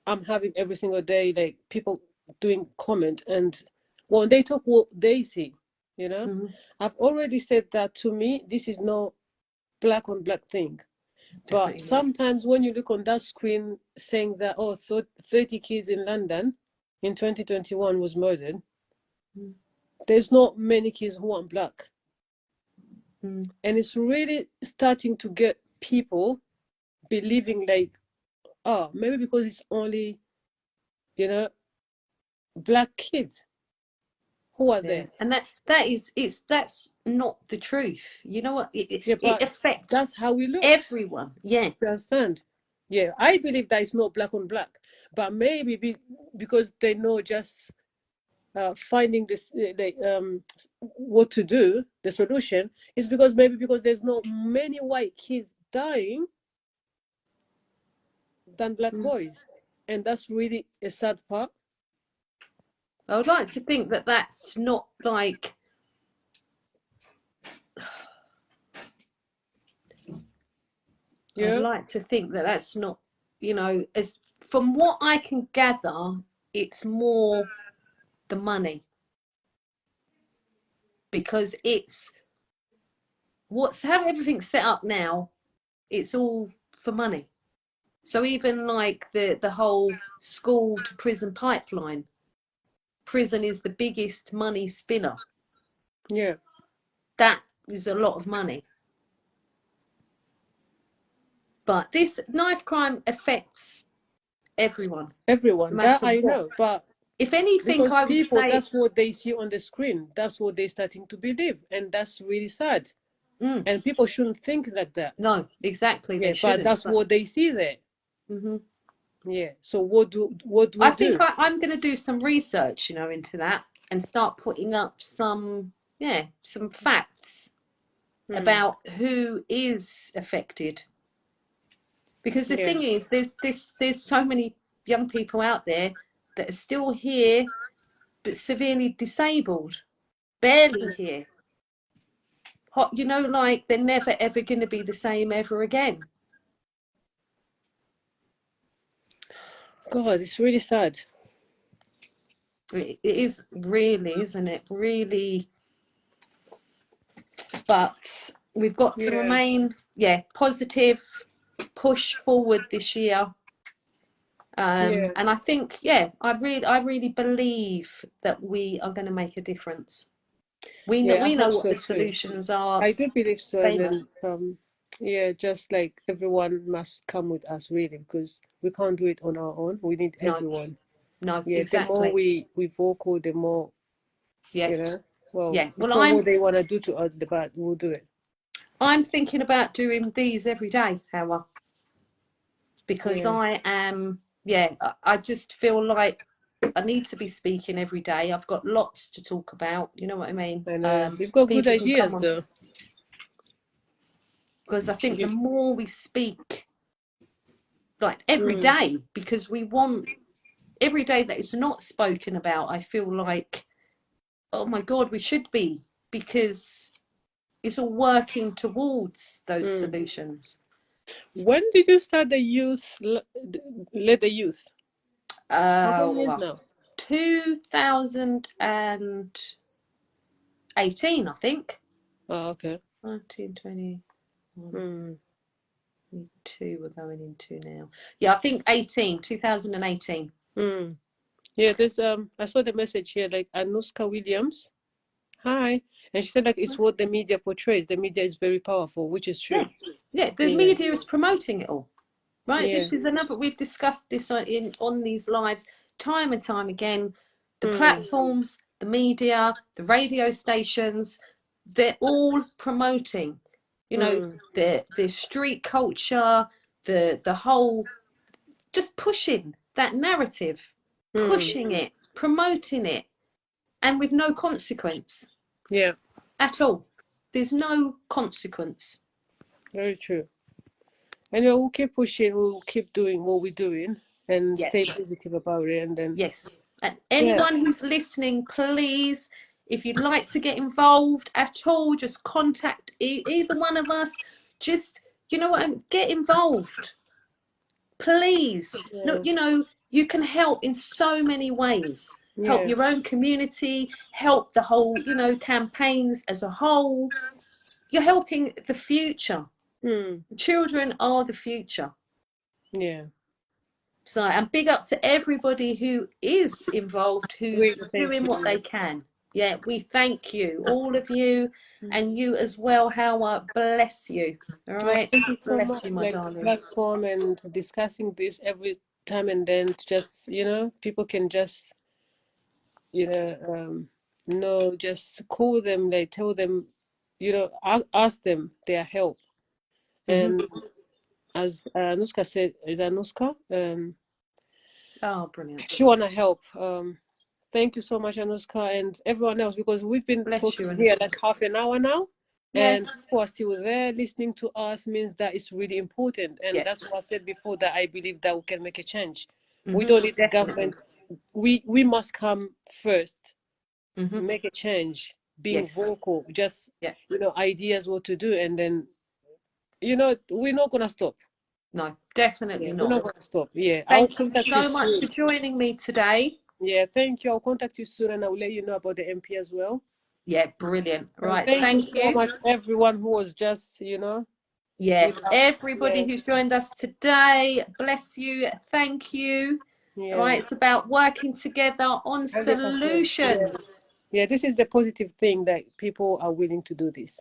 I'm having every single day. Like, people doing comment, and when they talk what they see, you know. Mhm. I've already said that, to me this is not black on black thing. But Definitely not. sometimes when you look on that screen saying that, oh, 30 kids in London in 2021 was murdered, Mm. there's not many kids who are black. Mm. And it's really starting to get people believing like, oh, maybe because it's only, you know, black kids who are Yeah, there. and that's not the truth. You know what? Yeah, It but affects that's how we look. everyone. Yeah. You understand? Yeah, I believe that it's not black on black, but maybe because they know just finding this, what to do, the solution is because maybe because there's not many white kids dying than black Mm. boys, and that's really a sad part. I would like to think that that's not like. You I'd know? like to think that that's not. As from what I can gather, it's more the money, because it's what's how everything's set up now. It's all for money. So even like the whole school to prison pipeline, prison is the biggest money spinner. Yeah. That is a lot of money. But this knife crime affects everyone. Everyone, No that matter I what. know, but If anything, because I would people, say, that's what they see on the screen, that's what they're starting to believe, and that's really sad. And people shouldn't think like that. no, exactly, Yeah, they but shouldn't. that's what they see there. Yeah. So what do we I do? think I'm going to do some research, into that and start putting up some facts about who is affected. Because the Yeah. thing is, there's so many young people out there that are still here, but severely disabled, barely here. Like they're never ever going to be the same ever again. God, it's really sad. It is really, isn't it? Really. But we've got to remain, positive, push forward this year. And I think, I really believe that we are going to make a difference. We Yeah, I know hope what so the too. solutions are. I do believe so, They and know. then just like everyone must come with us really, because we can't do it on our own. We need No, everyone. no, Yeah, the more exactly. we vocal, the more Yeah, well, yeah. it's Well, not what they want to do to us, but we'll do it. I'm thinking about doing these every day, Howard, because Yeah. I just feel like I need to be speaking every day. I've got lots to talk about. You know what I mean? I know. You've got good People can come ideas on, though. because I think the You, more we speak, like every mm, day, because we want every day that it's not spoken about, I feel like, oh my God, we should be, because it's all working towards those mm. solutions. When did you start the let the youth? How many years Well, now? 2018, I think. Oh, okay. 1920. Mm. 22 we're going into now. Yeah, I think 2018. Mm. Yeah, there's I saw the message here, like Anuska Williams. Hi. And she said like it's what the media portrays. The media is very powerful, which is true. Yeah, the Yeah. media is promoting it all, right? Yeah. This is another, we've discussed this on these lives time and time again. The Mm. platforms, the media, the radio stations, they're all promoting, Mm. the street culture, the whole, just pushing that narrative, Mm. pushing it, promoting it, and with no consequence Yeah. at all. There's no consequence. Very true. And we'll keep pushing, we'll keep doing what we're doing and Yeah. stay positive about it, and then Yes. And yeah. anyone who's listening, please, if you'd like to get involved at all, just contact either one of us. Just, get involved. Please. Look, Yeah. you can help in so many ways. Help Yeah. your own community, help the whole, campaigns as a whole. You're helping the future. Mm. The children are the future. Yeah. So, and big up to everybody who is involved, who's Really, thank doing you. what they can. Yeah, we thank you, all of you, and you as well, Howard. Bless you. All Well, right. thank you so Bless much, you, my like darling. platform and discussing this every time and then to just, people can just, you know, just call them, like tell them, ask them their help. And as Anuska said, is Anuska? Oh, brilliant. She wanna help. Thank you so much, Anuska, and everyone else, because we've been Bless you, talking here Anuska. like half an hour now, Yeah, and people are still there listening to us, means that it's really important. And yeah. that's what I said before, that I believe that we can make a change. We don't need the Definitely. government. We must come first, Mm-hmm. make a change, being Yes. vocal, just Yeah. ideas what to do, and then we're not gonna stop. No, definitely Yeah, we're not. not gonna stop. Yeah, I'll Thank you contact you so much for soon. joining me today. Yeah, thank you. I'll contact you soon, and I'll let you know about the MP as well. Yeah, brilliant. And Right. thank you Thank so you. much, everyone who was just, Yeah, with us. everybody Yeah, who's joined us today, bless you, thank you. All yeah, right, it's about working together on 100%. Yeah, solutions. yeah. This is the positive thing, that people are willing to do this.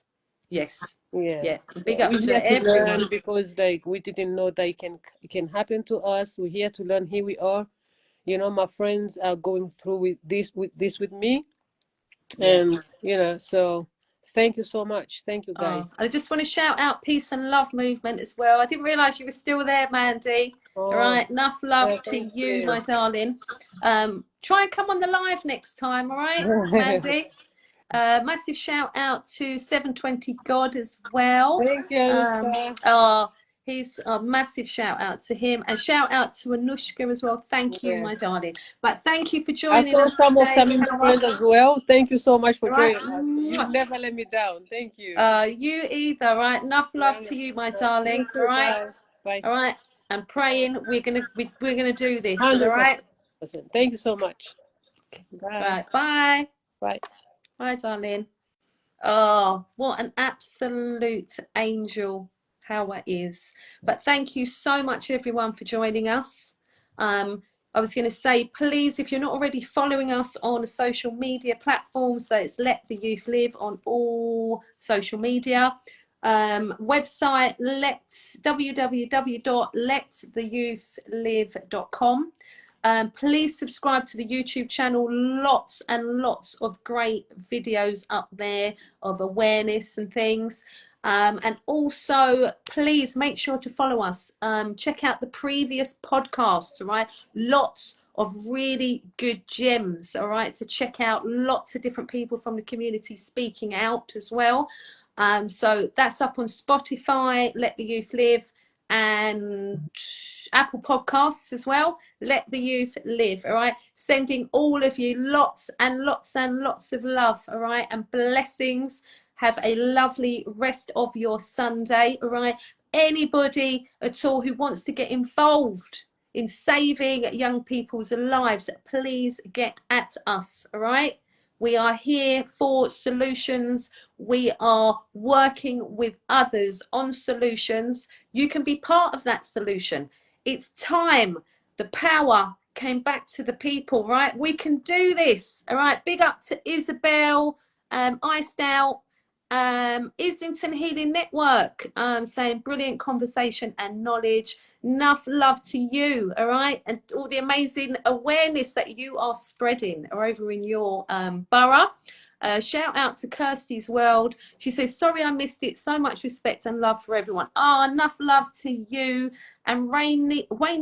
Yes. Yeah. Yeah. Big up We're to here to learn everyone. because like we didn't know that it can happen to us. We're here to learn. Here we are. You know, my friends are going through with me, Yeah. and so thank you so much. Thank you Oh, guys. I just want to shout out Peace and Love Movement as well. I didn't realise you were still there, Mandy. All Oh, right, enough love to thank you, you. my darling. Try and come on the live next time, all right, Mandy? Massive shout out to 720 God as well. Thank you, Anushka. Oh, he's a massive shout out to him, and shout out to Anushka as well. Thank you, Yeah. my darling. But thank you for I joining saw us some of today. Tamims' friends as well. Thank you so much for All right. joining us. You never let me down. Thank you. You either, right? Enough love to you, my darling. You All too. right. Bye. Bye. All right. And praying we're gonna do this. All 100%. right. Thank you so much. All Bye. right. Bye. Bye. Bye, darling. Oh, what an absolute angel Hawa is. But thank you so much, everyone, for joining us. I was going to say, please, if you're not already following us on a social media platform, so it's Let the Youth Live on all social media. Website, www.lettheyouthlive.com. Please subscribe to the YouTube channel. Lots and lots of great videos up there of awareness and things. And also, please make sure to follow us. Check out the previous podcasts, all right? Lots of really good gems, all right, to check out. Lots of different people from the community speaking out as well. So that's up on Spotify, Let the Youth Live, and Apple Podcasts as well. Let the Youth Live, all right? Sending all of you lots and lots and lots of love, all right, and blessings. Have a lovely rest of your Sunday, all right? Anybody at all who wants to get involved in saving young people's lives, please get at us, all right? We are here for solutions. We are working with others on solutions. You can be part of that solution. It's time. The power came back to the people, right? We can do this, all right? Big up to Isabel, Iced Out, Islington Healing Network, saying brilliant conversation and knowledge. Enough love to you, all right? And all the amazing awareness that you are spreading over in your borough. Shout out to Kirsty's World. She says, sorry I missed it. So much respect and love for everyone. Enough love to you. And Wayne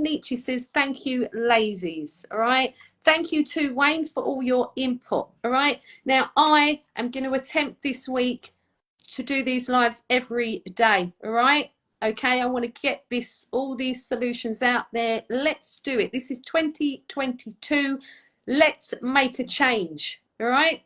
Nietzsche says, thank you, lazies. All right. Thank you to Wayne for all your input. All right. Now, I am going to attempt this week to do these lives every day. All right. Okay. I want to get all these solutions out there. Let's do it. This is 2022. Let's make a change. All right.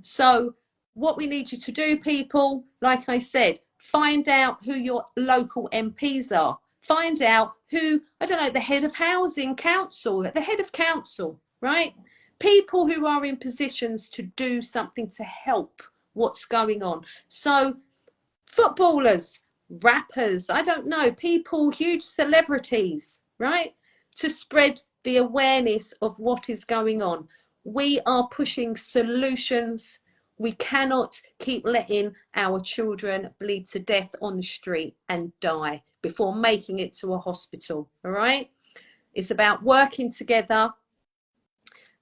So what we need you to do, people, like I said, find out who your local MPs are. Find out who, I don't know, the head of housing council, the head of council, right? People who are in positions to do something to help what's going on. So footballers, rappers, I don't know, people, huge celebrities, right? To spread the awareness of what is going on. We are pushing solutions. We cannot keep letting our children bleed to death on the street and die before making it to a hospital, all right? It's about working together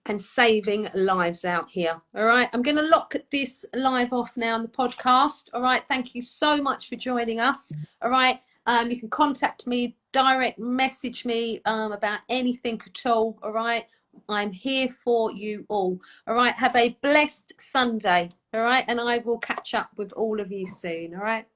and saving lives out here. All right, I'm going to lock this live off now on the podcast. All right, thank you so much for joining us. All right, you can contact me, direct message me about anything at all. All right, I'm here for you all. All right, have a blessed Sunday. All right, and I will catch up with all of you soon. All right.